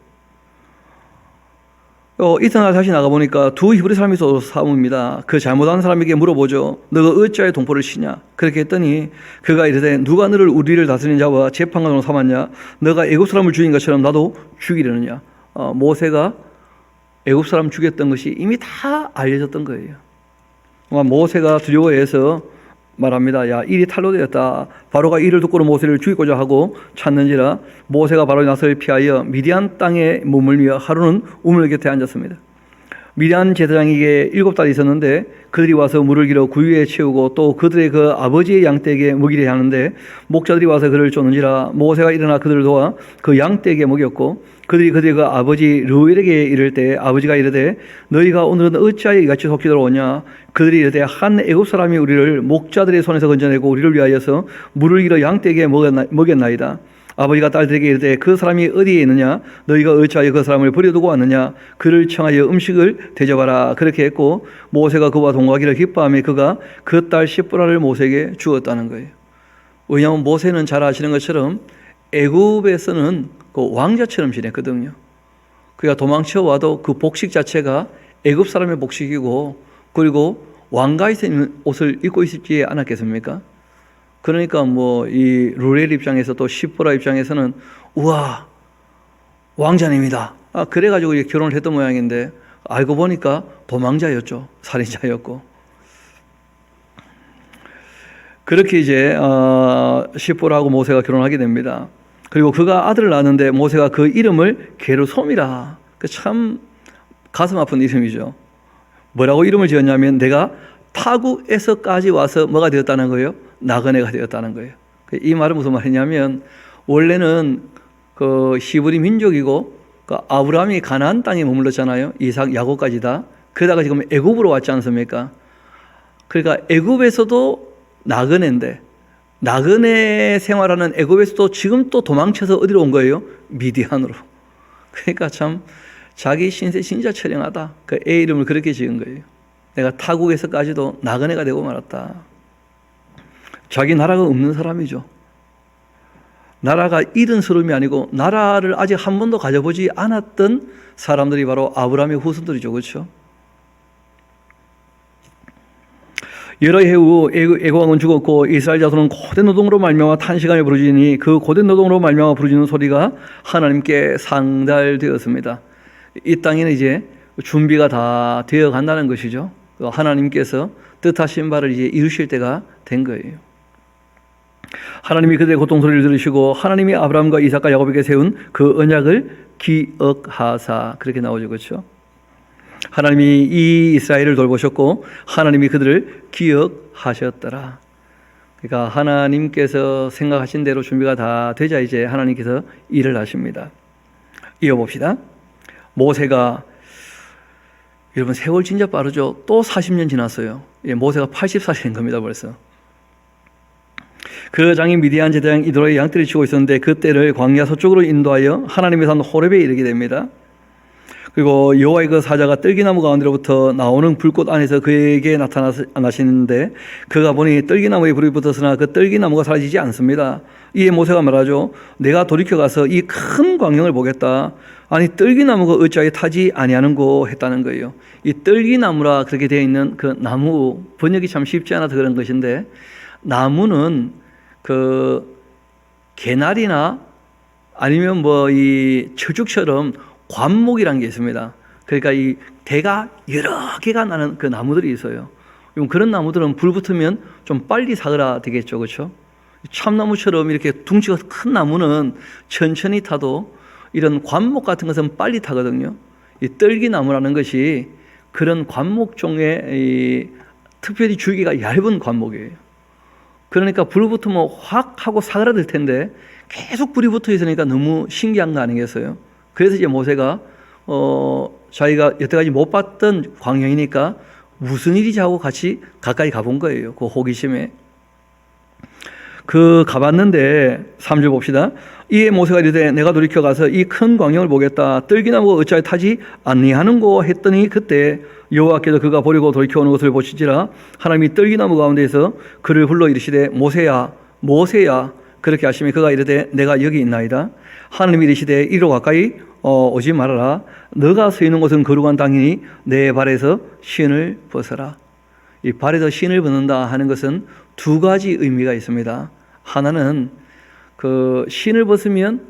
이튿날 다시 나가보니까 두 히브리 사람이 또 싸웁니다. 그 잘못한 사람에게 물어보죠. 너가 어찌하여 동포를 치냐? 그렇게 했더니 그가 이르되 누가 너를 우리를 다스리는 자와 재판관으로 삼았냐? 너가 애굽 사람을 죽인 것처럼 나도 죽이려느냐? 모세가 애굽 사람 죽였던 것이 이미 다 알려졌던 거예요. 모세가 두려워해서 말합니다. 야, 일이 탄로되었다. 바로가 이를 듣고는 모세를 죽이고자 하고 찾는지라. 모세가 바로의 낯을 피하여 미디안 땅에 머물며 하루는 우물 곁에 앉았습니다. 미디안 제사장에게 7딸이 있었는데 그들이 와서 물을 길어 구유에 채우고 또 그들의 그 아버지의 양떼에게 먹이려 하는데 목자들이 와서 그를 쫓는지라. 모세가 일어나 그들을 도와 그 양떼에게 먹였고 그들이 그들의 그 아버지 르우엘에게 이를 때 아버지가 이르되 너희가 오늘은 어찌하여 이같이 속히도록 오냐? 그들이 이르되 한 애굽 사람이 우리를 목자들의 손에서 건져내고 우리를 위하여서 물을 길어 양떼에게 먹였나이다. 아버지가 딸들에게 이르되 그 사람이 어디에 있느냐? 너희가 어찌하여 그 사람을 버려두고 왔느냐? 그를 청하여 음식을 대접하라. 그렇게 했고 모세가 그와 동거하기를 기뻐하며 그가 그 딸 시므라를 모세에게 주었다는 거예요. 왜냐하면 모세는 잘 아시는 것처럼 애굽에서는 그 왕자처럼 지냈거든요. 그가 도망쳐 와도 그 복식 자체가 애굽 사람의 복식이고 그리고 왕가에서 입는 옷을 입고 있지 않았겠습니까? 그러니까 뭐 이 루렐 입장에서 또 시므라 입장에서는 우와 왕자님이다. 그래가지고 결혼을 했던 모양인데 알고 보니까 도망자였죠. 살인자였고. 그렇게 이제 시포라하고 모세가 결혼하게 됩니다. 그리고 그가 아들을 낳았는데 모세가 그 이름을 게르솜이라. 참 가슴 아픈 이름이죠. 뭐라고 이름을 지었냐면 내가 타국에서까지 와서 뭐가 되었다는 거예요? 나그네가 되었다는 거예요. 이 말은 무슨 말이냐면 원래는 그 히브리 민족이고 그 아브라함이 가나안 땅에 머물렀잖아요. 이삭, 야곱까지 다. 그러다가 지금 애굽으로 왔지 않습니까? 그러니까 애굽에서도 나그네인데 나그네 생활하는 애굽에서도 지금 또 도망쳐서 어디로 온 거예요? 미디안으로. 그러니까 참 자기 신세 진짜 처량하다. 그 애 이름을 그렇게 지은 거예요. 내가 타국에서까지도 나그네가 되고 말았다. 자기 나라가 없는 사람이죠. 나라가 잃은 서름이 아니고 나라를 아직 한 번도 가져보지 않았던 사람들이 바로 아브라함의 후손들이죠. 그렇죠? 여러 해 후 애굽왕은 죽었고 이스라엘 자손은 고된 노동으로 말미암아 탄식하며 부르짖으니 그 고된 노동으로 말미암아 부르짖는 소리가 하나님께 상달되었습니다. 이 땅에는 이제 준비가 다 되어 간다는 것이죠. 하나님께서 뜻하신 바를 이제 이루실 때가 된 거예요. 하나님이 그들의 고통 소리를 들으시고 하나님이 아브라함과 이삭과 야곱에게 세운 그 언약을 기억하사, 그렇게 나오죠. 그렇죠? 하나님이 이 이스라엘을 돌보셨고 하나님이 그들을 기억하셨더라. 그러니까 하나님께서 생각하신 대로 준비가 다 되자 이제 하나님께서 일을 하십니다. 이어봅시다. 모세가, 여러분 세월 진짜 빠르죠. 또 40년 지났어요. 모세가 80살이 된 겁니다. 벌써. 그 장인 미디안 제사장 이도로의 양떼를 치고 있었는데 그 떼를 광야 서쪽으로 인도하여 하나님의 산 호렙에 이르게 됩니다. 그리고 여호와의 그 사자가 떨기나무 가운데로부터 나오는 불꽃 안에서 그에게 나타나시는데 그가 보니 떨기나무에 불이 붙었으나 그 떨기나무가 사라지지 않습니다. 이에 모세가 말하죠. 내가 돌이켜 가서 이 큰 광경을 보겠다. 아니 떨기나무가 어찌하여 타지 아니하는고 했다는 거예요. 이 떨기나무라 그렇게 되어 있는 그 나무, 번역이 참 쉽지 않아서 그런 것인데, 나무는 그 개나리나 아니면 뭐 이 철쭉처럼 관목이라는 게 있습니다. 그러니까 이 대가 여러 개가 나는 그 나무들이 있어요. 그런 나무들은 불 붙으면 좀 빨리 사그라들겠죠. 그렇죠? 참나무처럼 이렇게 둥치가 큰 나무는 천천히 타도 이런 관목 같은 것은 빨리 타거든요. 이 떨기나무라는 것이 그런 관목종의 특별히 줄기가 얇은 관목이에요. 그러니까 불 붙으면 확 하고 사그라들 텐데 계속 불이 붙어 있으니까 너무 신기한 거 아니겠어요? 그래서 이제 모세가 자기가 여태까지 못 봤던 광경이니까 무슨 일이지 하고 같이 가까이 가본 거예요. 그 호기심에. 그 가봤는데 3절 봅시다. 이에 모세가 이르되 내가 돌이켜 가서 이 큰 광경을 보겠다. 떨기나무가 어찌하여 타지 아니하는고 했더니 그때 여호와께서 그가 보려고 돌이켜 오는 것을 보시지라 하나님이 떨기나무 가운데에서 그를 불러 이르시되 모세야 모세야 그렇게 하시며 그가 이르되 내가 여기 있나이다. 하나님이 이르시되 이리로 가까이 오지 말아라. 너가 서 있는 곳은 거룩한 땅이니 내 발에서 신을 벗어라. 이 발에서 신을 벗는다 하는 것은 두 가지 의미가 있습니다. 하나는 그 신을 벗으면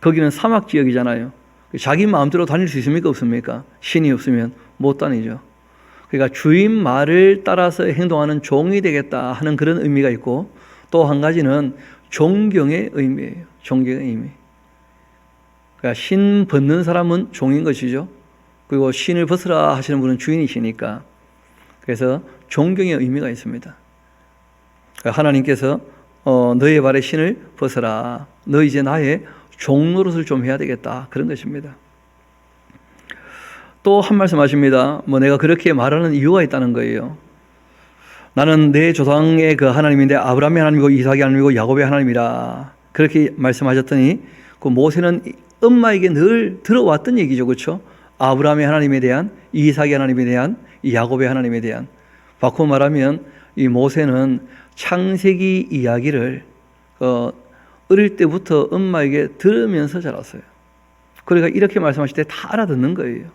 거기는 사막 지역이잖아요. 자기 마음대로 다닐 수 있습니까? 없습니까? 신이 없으면 못 다니죠. 그러니까 주인 말을 따라서 행동하는 종이 되겠다 하는 그런 의미가 있고, 또 한 가지는 존경의 의미예요. 존경의 의미. 그러니까 신 벗는 사람은 종인 것이죠. 그리고 신을 벗으라 하시는 분은 주인이시니까. 그래서 존경의 의미가 있습니다. 그러니까 하나님께서 너의 발에 신을 벗어라. 너 이제 나의 종 노릇을 좀 해야 되겠다. 그런 것입니다. 또 한 말씀 하십니다. 내가 그렇게 말하는 이유가 있다는 거예요. 나는 내 조상의 그 하나님인데 아브라함의 하나님이고 이삭의 하나님이고 야곱의 하나님이라. 그렇게 말씀하셨더니 그 모세는 엄마에게 늘 들어왔던 얘기죠. 그렇죠? 아브라함의 하나님에 대한, 이삭의 하나님에 대한, 야곱의 하나님에 대한. 바꿔 말하면 이 모세는 창세기 이야기를 어릴 때부터 엄마에게 들으면서 자랐어요. 그러니까 이렇게 말씀하실 때 다 알아듣는 거예요.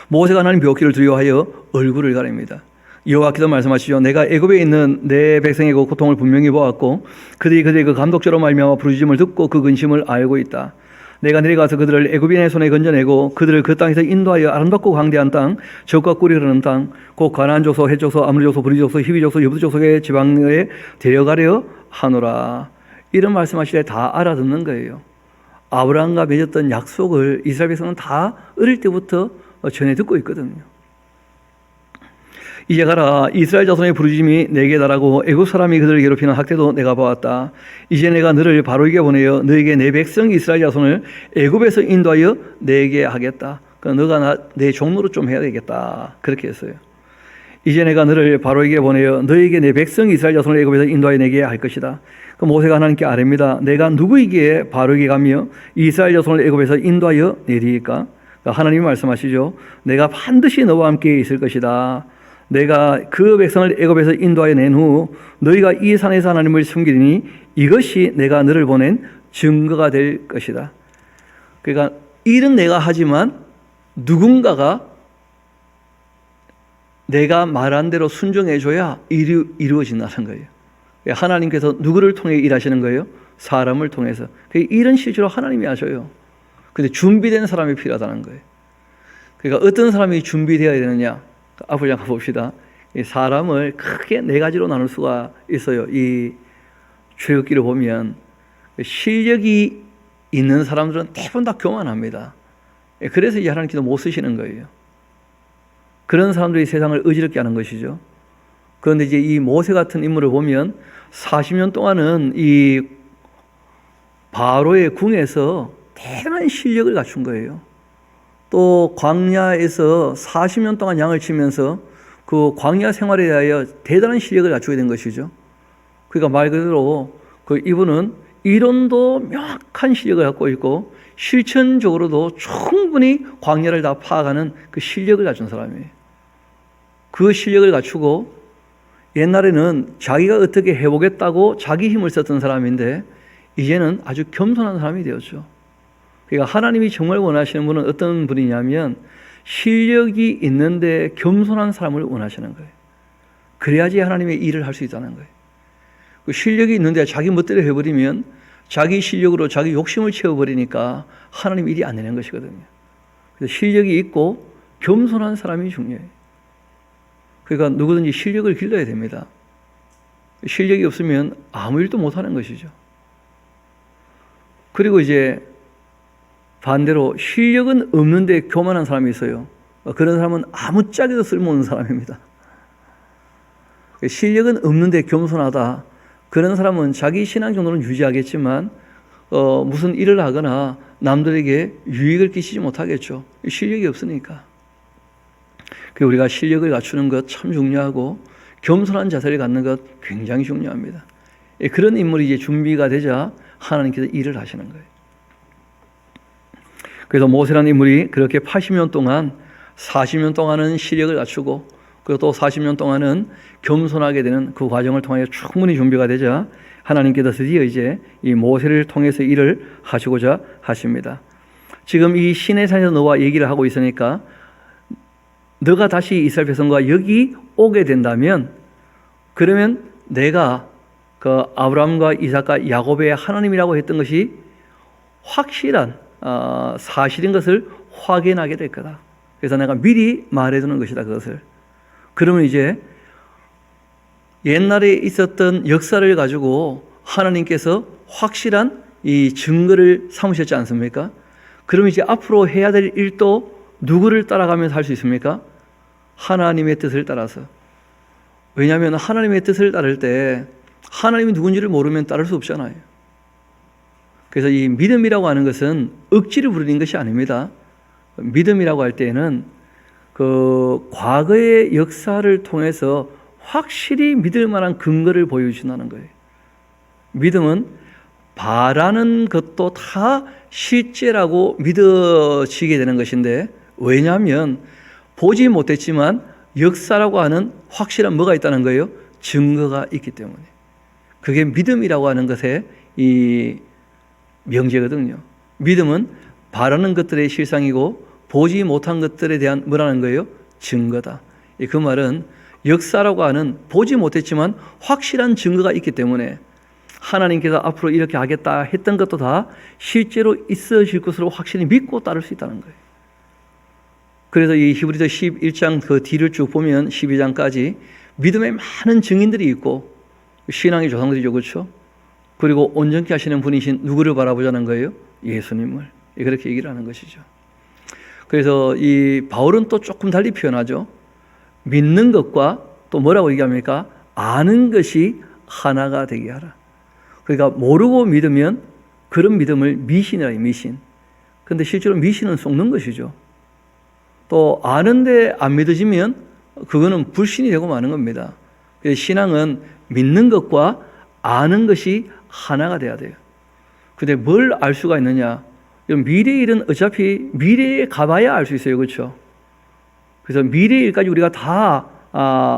모세가 하나님 뵙기를 두려워하여 얼굴을 가립니다. 여호와께서 말씀하시죠. 내가 애굽에 있는 내 백성의 그 고통을 분명히 보았고 그들이 그 감독자로 말미암아 부르짖음을 듣고 그 근심을 알고 있다. 내가 내려가서 그들을 애굽인의 손에 건져내고 그들을 그 땅에서 인도하여 아름답고 광대한 땅, 젖과 꿀이 흐르는 땅, 곧 가나안 족속, 헷 족속, 아모리 족속, 브리 족속, 히비 족속, 여부스 족속의 지방에 데려가려 하노라. 이런 말씀하실 때 다 알아듣는 거예요. 아브라함과 맺었던 약속을 이스라엘 백성은 다 어릴 때부터 전해 듣고 있거든요. 이제 가라. 이스라엘 자손의 부르짖음이 내게 달하고 애굽 사람이 그들을 괴롭히는 학대도 내가 보았다. 이제 내가 너를 바로에게 보내어 너에게 내 백성 이스라엘 자손을 애굽에서 인도하여 내게 하겠다. 너가 내 종로로 좀 해야 되겠다. 그렇게 했어요. 이제 내가 너를 바로에게 보내어 너에게 내 백성 이스라엘 자손을 애굽에서 인도하여 내게 할 것이다. 모세가 하나님께 아뢰입니다. 내가 누구에게 바로에게 가며 이스라엘 자손을 애굽에서 인도하여 내리까? 하나님이 말씀하시죠. 내가 반드시 너와 함께 있을 것이다. 내가 그 백성을 애굽에서 인도하여 낸 후 너희가 이 산에서 하나님을 섬기리니 이것이 내가 너를 보낸 증거가 될 것이다. 그러니까 일은 내가 하지만 누군가가 내가 말한 대로 순종해줘야 이루어진다는 거예요. 하나님께서 누구를 통해 일하시는 거예요? 사람을 통해서. 일은 실제로 하나님이 하셔요. 근데 준비된 사람이 필요하다는 거예요. 그러니까 어떤 사람이 준비되어야 되느냐? 앞을 향해 봅시다. 사람을 크게 네 가지로 나눌 수가 있어요. 이 출애굽기를 보면 실력이 있는 사람들은 대부분 다 교만합니다. 그래서 이 하나님께서 못 쓰시는 거예요. 그런 사람들이 세상을 어지럽게 하는 것이죠. 그런데 이제 이 모세 같은 인물을 보면 40년 동안은 이 바로의 궁에서 대단한 실력을 갖춘 거예요. 또 광야에서 40년 동안 양을 치면서 그 광야 생활에 대하여 대단한 실력을 갖추게 된 것이죠. 그러니까 말 그대로 이분은 이론도 명확한 실력을 갖고 있고 실천적으로도 충분히 광야를 다 파악하는 그 실력을 갖춘 사람이에요. 그 실력을 갖추고 옛날에는 자기가 어떻게 해보겠다고 자기 힘을 썼던 사람인데 이제는 아주 겸손한 사람이 되었죠. 그러니까 하나님이 정말 원하시는 분은 어떤 분이냐면 실력이 있는데 겸손한 사람을 원하시는 거예요. 그래야지 하나님의 일을 할 수 있다는 거예요. 그 실력이 있는데 자기 멋대로 해버리면 자기 실력으로 자기 욕심을 채워버리니까 하나님 일이 안 되는 것이거든요. 그래서 실력이 있고 겸손한 사람이 중요해요. 그러니까 누구든지 실력을 길러야 됩니다. 실력이 없으면 아무 일도 못하는 것이죠. 그리고 이제 반대로 실력은 없는데 교만한 사람이 있어요. 그런 사람은 아무짝에도 쓸모없는 사람입니다. 실력은 없는데 겸손하다. 그런 사람은 자기 신앙 정도는 유지하겠지만 무슨 일을 하거나 남들에게 유익을 끼치지 못하겠죠. 실력이 없으니까. 우리가 실력을 갖추는 것 참 중요하고 겸손한 자세를 갖는 것 굉장히 중요합니다. 그런 인물이 이제 준비가 되자 하나님께서 일을 하시는 거예요. 그래서 모세라는 인물이 그렇게 80년 동안 40년 동안은 실력을 갖추고 그리고 또 40년 동안은 겸손하게 되는 그 과정을 통하여 충분히 준비가 되자 하나님께서 드디어 이제 이 모세를 통해서 일을 하시고자 하십니다. 지금 이 시내산에서 너와 얘기를 하고 있으니까 너가 다시 이스라엘 백성과 여기 오게 된다면 그러면 내가 그 아브라함과 이삭과 야곱의 하나님이라고 했던 것이 확실한 사실인 것을 확인하게 될 거다. 그래서 내가 미리 말해두는 것이다. 그것을. 그러면 이제 옛날에 있었던 역사를 가지고 하나님께서 확실한 이 증거를 삼으셨지 않습니까? 그럼 이제 앞으로 해야 될 일도 누구를 따라가면서 할 수 있습니까? 하나님의 뜻을 따라서. 왜냐하면 하나님의 뜻을 따를 때 하나님이 누군지를 모르면 따를 수 없잖아요. 그래서 이 믿음이라고 하는 것은 억지를 부리는 것이 아닙니다. 믿음이라고 할 때에는 그 과거의 역사를 통해서 확실히 믿을 만한 근거를 보여주신다는 거예요. 믿음은 바라는 것도 다 실제라고 믿어지게 되는 것인데 왜냐하면 보지 못했지만 역사라고 하는 확실한 뭐가 있다는 거예요? 증거가 있기 때문에. 그게 믿음이라고 하는 것의 이 명제거든요. 믿음은 바라는 것들의 실상이고 보지 못한 것들에 대한 뭐라는 거예요? 증거다. 그 말은 역사라고 하는 보지 못했지만 확실한 증거가 있기 때문에 하나님께서 앞으로 이렇게 하겠다 했던 것도 다 실제로 있어질 것으로 확실히 믿고 따를 수 있다는 거예요. 그래서 이 히브리서 11장 그 뒤를 쭉 보면 12장까지 믿음의 많은 증인들이 있고 신앙의 조상들이죠. 그렇죠? 그리고 온전케 하시는 분이신 누구를 바라보자는 거예요? 예수님을. 그렇게 얘기를 하는 것이죠. 그래서 이 바울은 또 조금 달리 표현하죠. 믿는 것과 또 뭐라고 얘기합니까? 아는 것이 하나가 되게 하라. 그러니까 모르고 믿으면 그런 믿음을 미신이라 해요. 미신. 그런데 실제로 미신은 속는 것이죠. 또 아는데 안 믿어지면 그거는 불신이 되고 마는 겁니다. 그래서 신앙은 믿는 것과 아는 것이 하나가 돼야 돼요. 근데 뭘 알 수가 있느냐? 미래의 일은 어차피 미래에 가봐야 알 수 있어요. 그렇죠? 그래서 미래의 일까지 우리가 다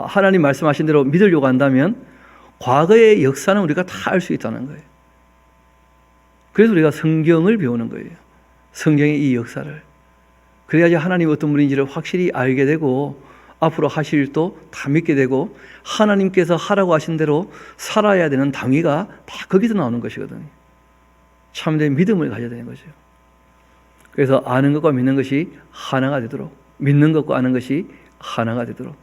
하나님 말씀하신 대로 믿으려고 한다면 과거의 역사는 우리가 다 알 수 있다는 거예요. 그래서 우리가 성경을 배우는 거예요. 성경의 이 역사를. 그래야지 하나님 어떤 분인지를 확실히 알게 되고 앞으로 하실 일도 다 믿게 되고 하나님께서 하라고 하신 대로 살아야 되는 당위가 다 거기서 나오는 것이거든요. 참된 믿음을 가져야 되는 거죠. 그래서 아는 것과 믿는 것이 하나가 되도록, 믿는 것과 아는 것이 하나가 되도록.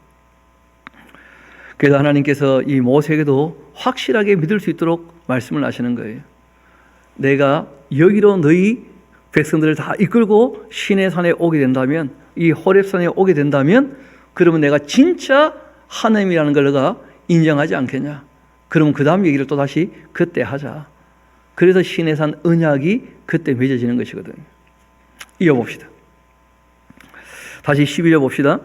그래서 하나님께서 이 모세에게도 확실하게 믿을 수 있도록 말씀을 하시는 거예요. 내가 여기로 너희 백성들을 다 이끌고 시내 산에 오게 된다면, 이 호렙산에 오게 된다면 그러면 내가 진짜 하나님이라는 걸 너가 인정하지 않겠냐. 그러면 그 다음 얘기를 또 다시 그때 하자. 그래서 시내산 언약이 그때 맺어지는 것이거든요. 이어봅시다. 다시 12절 봅시다.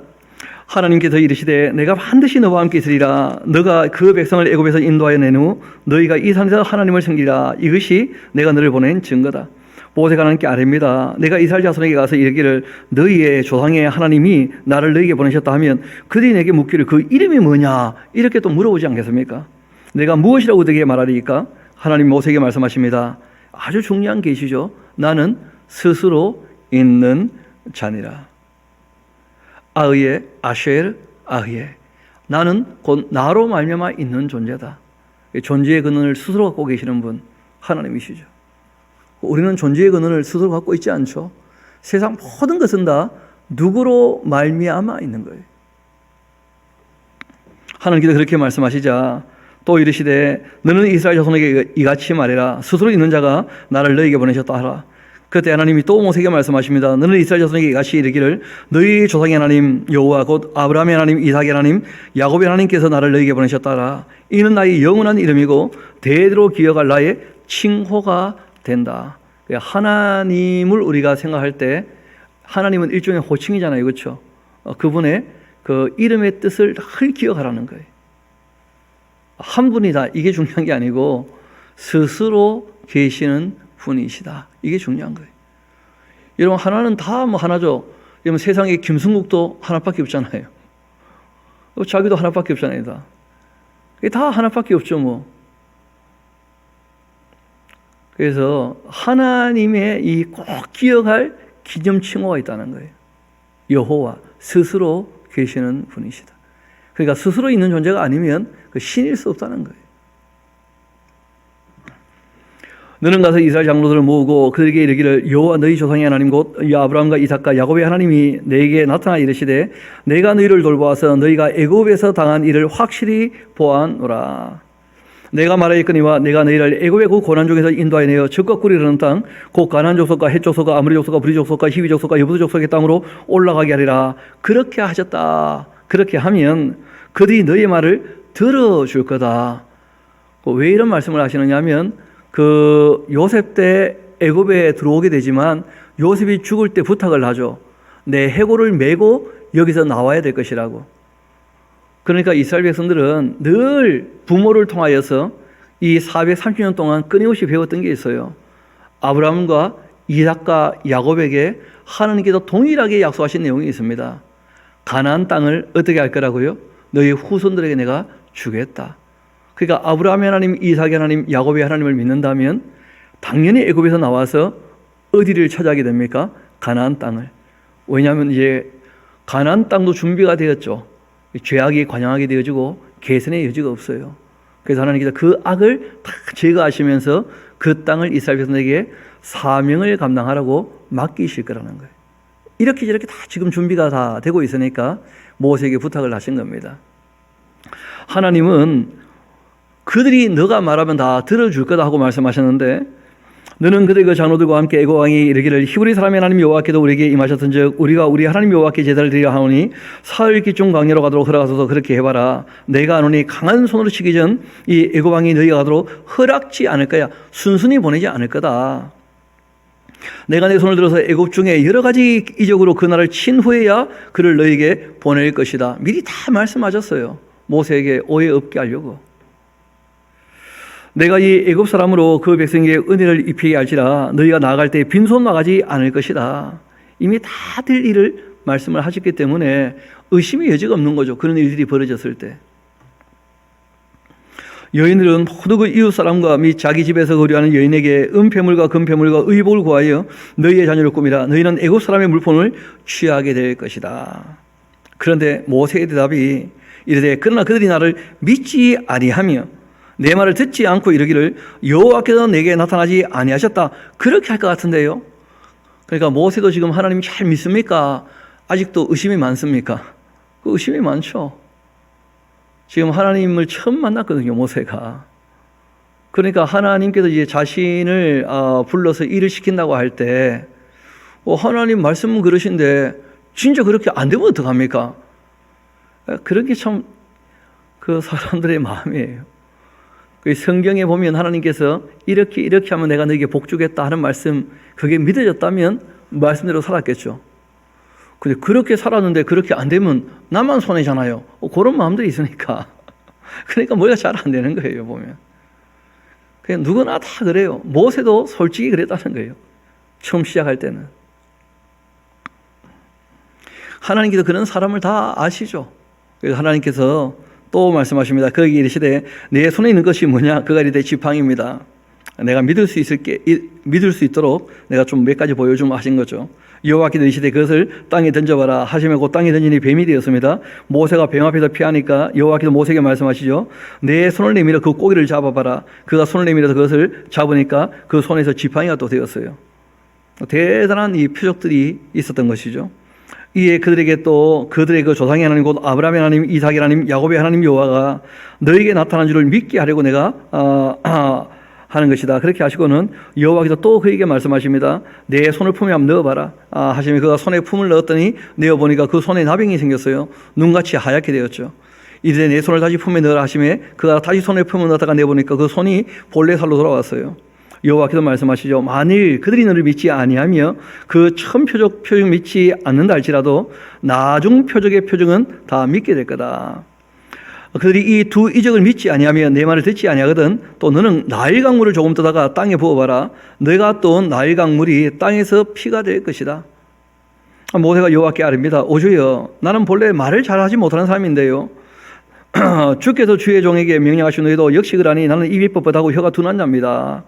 하나님께서 이르시되 내가 반드시 너와 함께 있으리라. 너가 그 백성을 애굽에서 인도하여 낸 후 너희가 이 산에서 하나님을 섬기라. 이것이 내가 너를 보낸 증거다. 모세가 하나님께 아뢰입니다. 내가 이스라엘 자손에게 가서 이르기를 너희의 조상의 하나님이 나를 너희에게 보내셨다 하면 그들이 내게 묻기를 그 이름이 뭐냐 이렇게 또 물어보지 않겠습니까? 내가 무엇이라고 그들에게 말하리까? 하나님 모세에게 말씀하십니다. 아주 중요한 계시죠. 나는 스스로 있는 자니라. 아흐예 아쉘 아흐예. 나는 곧 나로 말미암아 있는 존재다. 존재의 근원을 스스로 갖고 계시는 분 하나님이시죠. 우리는 존재의 근원을 스스로 갖고 있지 않죠. 세상 모든 것은 다 누구로 말미암아 있는 거예요. 하나님께서 그렇게 말씀하시자 또 이르시되 너는 이스라엘 자손에게 이같이 말해라. 스스로 있는 자가 나를 너희에게 보내셨다 하라. 그때 하나님이 또 모세에게 말씀하십니다. 너는 이스라엘 자손에게 이같이 이르기를 너희 조상의 하나님 여호와 곧 아브라함의 하나님 이삭의 하나님 야곱의 하나님께서 나를 너희에게 보내셨다 하라. 이는 나의 영원한 이름이고 대대로 기억할 나의 칭호가 된다. 하나님을 우리가 생각할 때 하나님은 일종의 호칭이잖아요. 그렇죠? 그분의 그 이름의 뜻을 늘 기억하라는 거예요. 한 분이다. 이게 중요한 게 아니고 스스로 계시는 분이시다. 이게 중요한 거예요. 여러분 하나는 다 뭐 하나죠. 여러분 세상에 김승국도 하나밖에 없잖아요. 자기도 하나밖에 없잖아요. 다 하나밖에 없죠 뭐. 그래서 하나님의 이 꼭 기억할 기념 칭호가 있다는 거예요. 여호와 스스로 계시는 분이시다. 그러니까 스스로 있는 존재가 아니면 그 신일 수 없다는 거예요. 너는 가서 이스라엘 장로들을 모으고 그들에게 이르기를 여호와 너희 조상의 하나님 곧 아브라함과 이삭과 야곱의 하나님이 너에게 나타나 이르시되 내가 너희를 돌보아서 너희가 애굽에서 당한 일을 확실히 보아노라. 내가 말하였거니와 내가 너희를 애굽의 그 고난 중에서 인도하여 내어 적과 꿀이 흐르는 땅 곧 가나안 족속과 헷 족속과 아모리 족속과 브리 족속과 히위 족속과 여부스 족속의 땅으로 올라가게 하리라. 그렇게 하셨다. 그렇게 하면 그들이 너희 말을 들어줄 거다. 왜 이런 말씀을 하시느냐 하면 그 요셉 때 애굽에 들어오게 되지만 요셉이 죽을 때 부탁을 하죠. 내 해골을 메고 여기서 나와야 될 것이라고. 그러니까 이스라엘 백성들은 늘 부모를 통하여서 이 430년 동안 끊임없이 배웠던 게 있어요. 아브라함과 이삭과 야곱에게 하나님께서 동일하게 약속하신 내용이 있습니다. 가나안 땅을 어떻게 할 거라고요? 너희 후손들에게 내가 주겠다. 그러니까 아브라함의 하나님, 이삭의 하나님, 야곱의 하나님을 믿는다면 당연히 애굽에서 나와서 어디를 차지하게 됩니까? 가나안 땅을. 왜냐하면 이제 가나안 땅도 준비가 되었죠. 죄악이 관영하게 되어지고 개선의 여지가 없어요. 그래서 하나님께서 그 악을 다 제거하시면서 그 땅을 이스라엘 백성에게 사명을 감당하라고 맡기실 거라는 거예요. 이렇게 저렇게 다 지금 준비가 다 되고 있으니까 모세에게 부탁을 하신 겁니다. 하나님은 그들이 너가 말하면 다 들어줄 거다 하고 말씀하셨는데, 너는 그들의 그 장로들과 함께 애굽 왕이 이르기를 히브리 사람의 하나님 여호와께도 우리에게 임하셨은즉 우리가 우리 하나님 여호와께 제사를 드리려 하오니 사흘 기중 광야로 가도록 허락하소서. 그렇게 해봐라. 내가 하노니 강한 손으로 치기 전 이 애굽 왕이 너희가 가도록 허락지 않을 거야. 순순히 보내지 않을 거다. 내가 내 손을 들어서 애굽 중에 여러 가지 이적으로 그 나라를 친 후에야 그를 너희에게 보낼 것이다. 미리 다 말씀하셨어요. 모세에게 오해 없게 하려고. 내가 이 애굽 사람으로 그 백성에게 은혜를 입히게 할지라 너희가 나아갈 때 빈손 나가지 않을 것이다. 이미 다들 일을 말씀을 하셨기 때문에 의심의 여지가 없는 거죠. 그런 일들이 벌어졌을 때. 여인들은 모두 그 이웃 사람과 및 자기 집에서 거류하는 여인에게 은폐물과 금폐물과 의복을 구하여 너희의 자녀를 꾸미라. 너희는 애굽 사람의 물품을 취하게 될 것이다. 그런데 모세의 대답이 이르되 그러나 그들이 나를 믿지 아니하며 내 말을 듣지 않고 이르기를 여호와께서 내게 나타나지 아니하셨다. 그렇게 할 것 같은데요. 그러니까 모세도 지금 하나님 잘 믿습니까? 아직도 의심이 많습니까? 그 의심이 많죠. 지금 하나님을 처음 만났거든요, 모세가. 그러니까 하나님께서 이제 자신을 불러서 일을 시킨다고 할 때, 하나님 말씀은 그러신데 진짜 그렇게 안 되면 어떡합니까? 그런 게 참 그 사람들의 마음이에요. 성경에 보면 하나님께서 이렇게 하면 내가 너에게 복 주겠다 하는 말씀, 그게 믿어졌다면 말씀대로 살았겠죠. 근데 그렇게 살았는데 그렇게 안 되면 나만 손해잖아요. 그런 마음들이 있으니까. 그러니까 뭐가 잘 안 되는 거예요, 보면. 그냥 누구나 다 그래요. 모세도 솔직히 그랬다는 거예요. 처음 시작할 때는. 하나님께서 그런 사람을 다 아시죠. 그래서 하나님께서 또 말씀하십니다. 거기 이르시되 내 손에 있는 것이 뭐냐? 그가 이르되 지팡이입니다. 내가 믿을 수 있도록 내가 좀 몇 가지 보여주면 하신 거죠. 여호와께서 이르시되 그것을 땅에 던져봐라 하시며 그 땅에 던지니 뱀이 되었습니다. 모세가 뱀 앞에서 피하니까 여호와께서 모세에게 말씀하시죠. 내 손을 내밀어 그 고기를 잡아봐라. 그가 손을 내밀어서 그것을 잡으니까 그 손에서 지팡이가 또 되었어요. 대단한 이 표적들이 있었던 것이죠. 이에 그들에게 또 그들의 그 조상의 하나님 곧 아브라함의 하나님, 이삭의 하나님, 야곱의 하나님 여호와가 너에게 나타난 줄을 믿게 하려고 내가 하는 것이다. 그렇게 하시고는 여호와께서 또 그에게 말씀하십니다. 내 손을 품에 한번 넣어봐라 하시면 그가 손에 품을 넣었더니 내어보니까 그 손에 나병이 생겼어요. 눈같이 하얗게 되었죠. 이제 내 손을 다시 품에 넣으라 하시며 그가 다시 손에 품을 넣었다가 내보니까 그 손이 본래 살로 돌아왔어요. 여호와께서 말씀하시죠. 만일 그들이 너를 믿지 아니하며 그 처음 표적 믿지 않는다 할지라도 나중 표적의 표적은 다 믿게 될 거다. 그들이 이 두 이적을 믿지 아니하며 내 말을 듣지 아니하거든 또 너는 나일 강물을 조금 떠다가 땅에 부어봐라. 너희가 또 나일 강물이 땅에서 피가 될 것이다. 모세가 여호와께 아뢰입니다. 오주여, 나는 본래 말을 잘하지 못하는 사람인데요. 주께서 주의 종에게 명령하신 너희도 역시 그러니 나는 입이 뻣뻣하고 혀가 둔한 자입니다.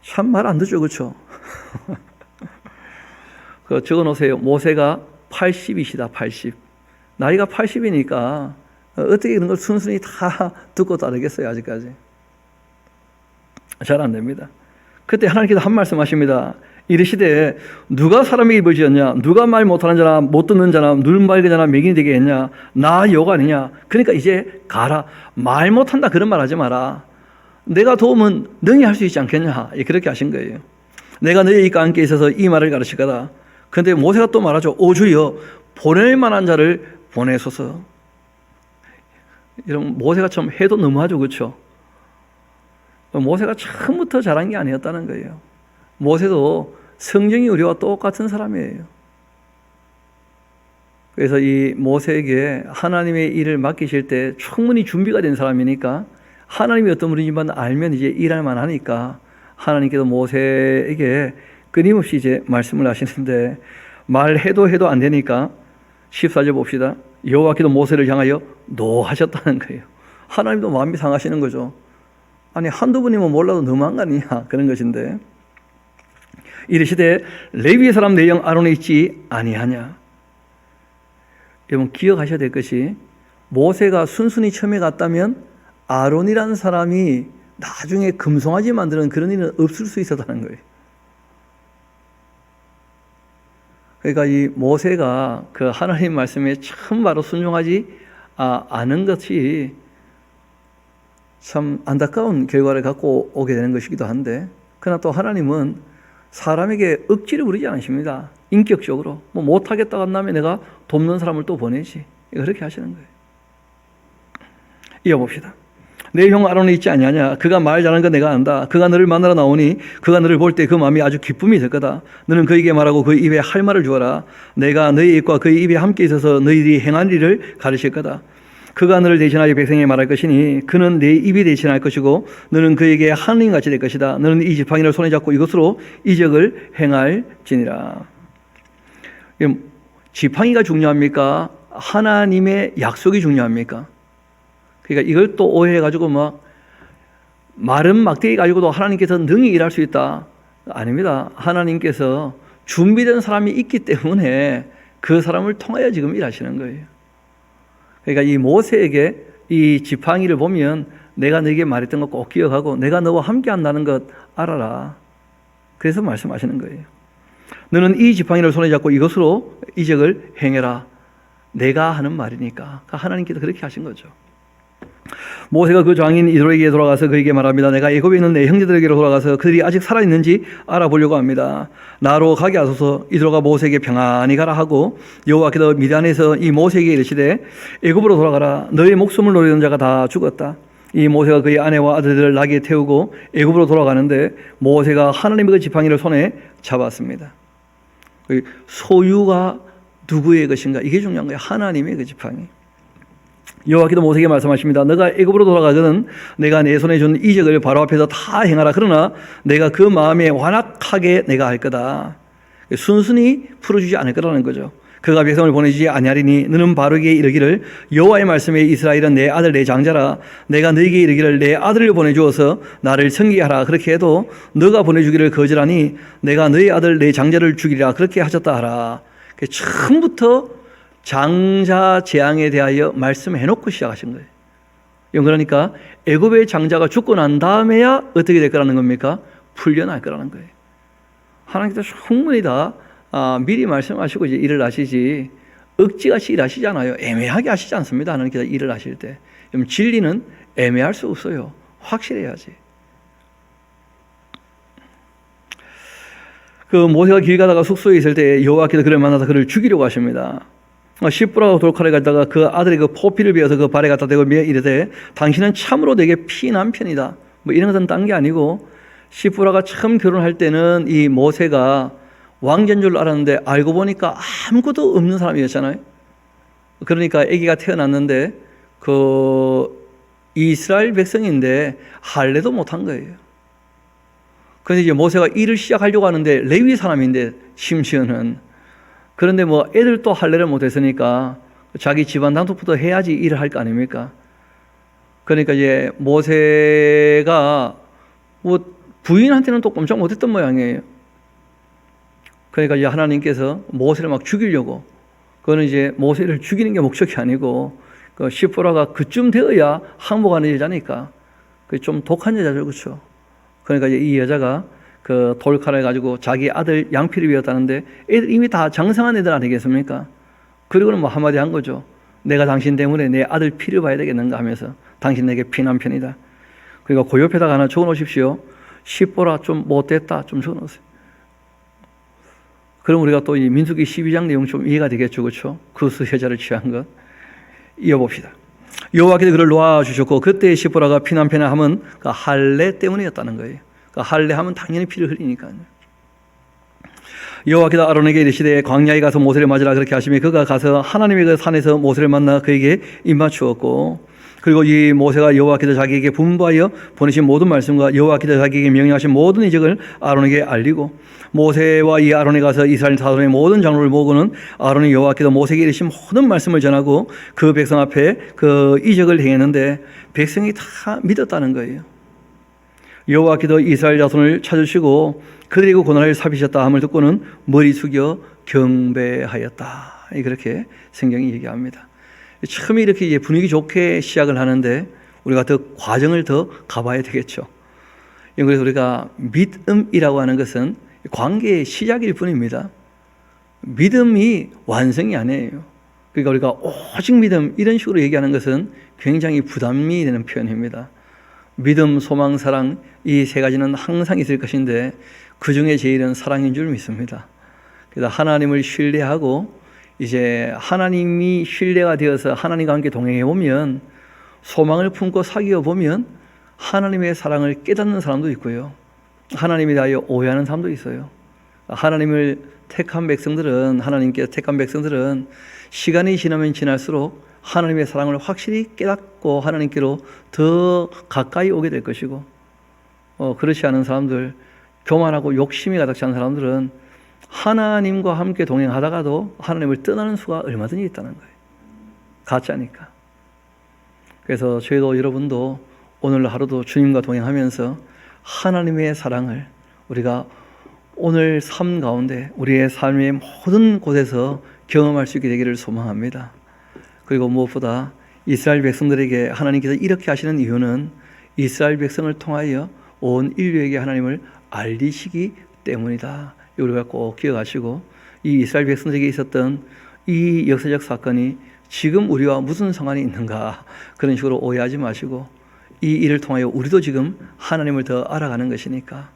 참 말 안 듣죠, 그렇죠? 적어놓으세요. 모세가 80이시다, 80. 나이가 80이니까 어떻게 그런 걸 순순히 다 듣고 따르겠어요, 아직까지. 잘 안 됩니다. 그때 하나님께서 한 말씀 하십니다. 이르시되 누가 사람의 입을 지었냐? 누가 말 못하는 자나 못 듣는 자나 눈 밝은 자나 맹인이 되게 했냐? 나 여호와 아니냐? 그러니까 이제 가라. 말 못한다 그런 말 하지 마라. 내가 도우면 능히 할 수 있지 않겠냐? 그렇게 하신 거예요. 내가 너희와 함께 있어서 이 말을 가르칠 거다. 그런데 모세가 또 말하죠. 오 주여, 보낼 만한 자를 보내소서. 이런 모세가 참 해도 너무하죠, 그렇죠? 모세가 처음부터 잘한 게 아니었다는 거예요. 모세도 성경이 우리와 똑같은 사람이에요. 그래서 이 모세에게 하나님의 일을 맡기실 때 충분히 준비가 된 사람이니까 하나님이 어떤 분인지만 알면 이제 일할 만하니까 하나님께서 모세에게 끊임없이 이제 말씀을 하시는데 말해도 안 되니까 14절 봅시다. 여호와께서 모세를 향하여 노하셨다는 거예요. 하나님도 마음이 상하시는 거죠. 아니 한두 분이면 몰라도 너무한 거 아니냐 그런 것인데 이르시되 레위의 사람 내 형 아론이 있지 아니하냐. 여러분 기억하셔야 될 것이 모세가 순순히 처음에 갔다면 아론이라는 사람이 나중에 금송아지 만드는 그런 일은 없을 수 있었다는 거예요. 그러니까 이 모세가 그 하나님 말씀에 참 바로 순종하지 않은 것이 참 안타까운 결과를 갖고 오게 되는 것이기도 한데, 그러나 또 하나님은 사람에게 억지를 부리지 않으십니다. 인격적으로 뭐 못하겠다고 한다면 내가 돕는 사람을 또 보내지, 그렇게 하시는 거예요. 이어봅시다. 내 형 아론이 있지 아니하냐? 그가 말 잘하는 거 내가 안다. 그가 너를 만나러 나오니 그가 너를 볼 때 그 마음이 아주 기쁨이 될 거다. 너는 그에게 말하고 그 입에 할 말을 주어라. 내가 너희 입과 그의 입에 함께 있어서 너희들이 행한 일을 가르칠 거다. 그가 너를 대신하여 백성에게 말할 것이니 그는 내 입이 대신할 것이고 너는 그에게 하느님같이 될 것이다. 너는 이 지팡이를 손에 잡고 이것으로 이적을 행할지니라. 지팡이가 중요합니까? 하나님의 약속이 중요합니까? 그러니까 이걸 또 오해해가지고 막 마른 막대기 가지고도 하나님께서 능히 일할 수 있다. 아닙니다. 하나님께서 준비된 사람이 있기 때문에 그 사람을 통하여 지금 일하시는 거예요. 그러니까 이 모세에게 이 지팡이를 보면 내가 너에게 말했던 거 꼭 기억하고 내가 너와 함께 한다는 것 알아라. 그래서 말씀하시는 거예요. 너는 이 지팡이를 손에 잡고 이것으로 이적을 행해라. 내가 하는 말이니까. 하나님께서 그렇게 하신 거죠. 모세가 그 장인 이드로에게 돌아가서 그에게 말합니다. 내가 애굽에 있는 내 형제들에게로 돌아가서 그들이 아직 살아있는지 알아보려고 합니다. 나로 가게 하소서. 이드로가 모세에게 평안히 가라 하고 여호와께서 미디안에서 이 모세에게 이르시되 애굽으로 돌아가라. 너의 목숨을 노리는 자가 다 죽었다. 이 모세가 그의 아내와 아들들을 나귀에 태우고 애굽으로 돌아가는데 모세가 하나님의 그 지팡이를 손에 잡았습니다. 소유가 누구의 것인가? 이게 중요한 거예요. 하나님의 그 지팡이. 여호와께서 모세에게 말씀하십니다. 너가 애굽으로 돌아가거든 내가 내 손에 준 이적을 바로 앞에서 다 행하라. 그러나 내가 그 마음에 완악하게 내가 할 거다. 순순히 풀어주지 않을 거라는 거죠. 그가 백성을 보내주지 아니하리니 너는 바로에게 이르기를 여호와의 말씀에 이스라엘은 내 아들 내 장자라. 내가 너에게 이르기를 내 아들을 보내주어서 나를 섬기게 하라. 그렇게 해도 너가 보내주기를 거절하니 내가 너의 아들 내 장자를 죽이리라. 그렇게 하셨다 하라. 처음부터 장자 재앙에 대하여 말씀해놓고 시작하신 거예요. 그러니까 애굽의 장자가 죽고 난 다음에야 어떻게 될 거라는 겁니까? 풀려날 거라는 거예요. 하나님께서 충분히 다 미리 말씀하시고 이제 일을 하시지 억지같이 일하시잖아요. 애매하게 하시지 않습니다. 하나님께서 일을 하실 때. 진리는 애매할 수 없어요. 확실해야지. 그 모세가 길 가다가 숙소에 있을 때 여호와께서 그를 만나서 그를 죽이려고 하십니다. 시브라가 돌칼을 가다가 그 아들의 그 포피를 베어서 그 발에 갖다 대고 이르되 당신은 참으로 내게 피난 편이다. 뭐 이런 것은 딴 게 아니고 시브라가 처음 결혼할 때는 이 모세가 왕자인 줄 알았는데 알고 보니까 아무것도 없는 사람이었잖아요. 그러니까 아기가 태어났는데 그 이스라엘 백성인데 할례도 못한 거예요. 그런데 이제 모세가 일을 시작하려고 하는데 레위 사람인데 심지어는 그런데 뭐 애들 또 할례를 못했으니까 자기 집안 단속부터 해야지 일을 할 거 아닙니까? 그러니까 이제 모세가 뭐 부인한테는 또 꼼짝 못했던 모양이에요. 그러니까 이제 하나님께서 모세를 막 죽이려고, 그거는 이제 모세를 죽이는 게 목적이 아니고 그 시프라가 그쯤 되어야 항복하는 여자니까 그 좀 독한 여자죠, 그렇죠? 그러니까 이제 이 여자가 그 돌칼을 가지고 자기 아들 양피를 베었다는데 애들 이미 다 장성한 애들 아니겠습니까? 그리고는 뭐 한마디 한 거죠. 내가 당신 때문에 내 아들 피를 봐야 되겠는가 하면서 당신 내게 피난 편이다. 그러니까 그 옆에다가 하나 적어놓으십시오. 시보라 좀 못됐다 좀 적어놓으세요. 그럼 우리가 또 이 민수기 12장 내용 좀 이해가 되겠죠, 그렇죠? 그 여자를 취한 것. 이어봅시다. 여호와께서 그를 놓아주셨고 그때 시보라가 피난편을 함은 그 할례 때문이었다는 거예요. 할례하면 당연히 피를 흘리니까요. 여호와께서 아론에게 이르시되 광야에 가서 모세를 맞으라 그렇게 하시며 그가 가서 하나님의 그 산에서 모세를 만나 그에게 입맞추었고 그리고 이 모세가 여호와께서 자기에게 분부하여 보내신 모든 말씀과 여호와께서 자기에게 명령하신 모든 이적을 아론에게 알리고 모세와 이 아론에 가서 이스라엘 자손의 모든 장로를 모으고는 아론이 여호와께서 모세에게 이르신 모든 말씀을 전하고 그 백성 앞에 그 이적을 행했는데 백성이 다 믿었다는 거예요. 여호와께서 이스라엘 자손을 찾으시고 그들이 그 고난을 살피셨다 함을 듣고는 머리 숙여 경배하였다. 그렇게 성경이 얘기합니다. 처음에 이렇게 이제 분위기 좋게 시작을 하는데 우리가 더 과정을 더 가봐야 되겠죠. 그래서 우리가 믿음이라고 하는 것은 관계의 시작일 뿐입니다. 믿음이 완성이 아니에요. 그러니까 우리가 오직 믿음 이런 식으로 얘기하는 것은 굉장히 부담이 되는 표현입니다. 믿음, 소망, 사랑 이 세 가지는 항상 있을 것인데 그 중에 제일은 사랑인 줄 믿습니다. 그래서 하나님을 신뢰하고 이제 하나님이 신뢰가 되어서 하나님과 함께 동행해 보면 소망을 품고 사귀어 보면 하나님의 사랑을 깨닫는 사람도 있고요. 하나님에 대하여 오해하는 사람도 있어요. 하나님을 택한 백성들은 하나님께서 택한 백성들은 시간이 지나면 지날수록 하나님의 사랑을 확실히 깨닫고 하나님께로 더 가까이 오게 될 것이고 그렇지 않은 사람들, 교만하고 욕심이 가득 찬 사람들은 하나님과 함께 동행하다가도 하나님을 떠나는 수가 얼마든지 있다는 거예요. 가짜니까. 그래서 저희도 여러분도 오늘 하루도 주님과 동행하면서 하나님의 사랑을 우리가 오늘 삶 가운데 우리의 삶의 모든 곳에서 경험할 수 있게 되기를 소망합니다. 그리고 무엇보다 이스라엘 백성들에게 하나님께서 이렇게 하시는 이유는 이스라엘 백성을 통하여 온 인류에게 하나님을 알리시기 때문이다. 우리가 꼭 기억하시고 이 이스라엘 백성들에게 있었던 이 역사적 사건이 지금 우리와 무슨 상관이 있는가 그런 식으로 오해하지 마시고 이 일을 통하여 우리도 지금 하나님을 더 알아가는 것이니까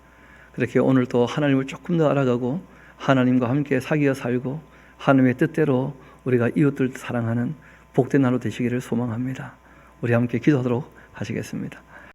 그렇게 오늘 또 하나님을 조금 더 알아가고 하나님과 함께 사귀어 살고 하나님의 뜻대로 우리가 이웃들 사랑하는 복된 하루 되시기를 소망합니다. 우리 함께 기도하도록 하시겠습니다.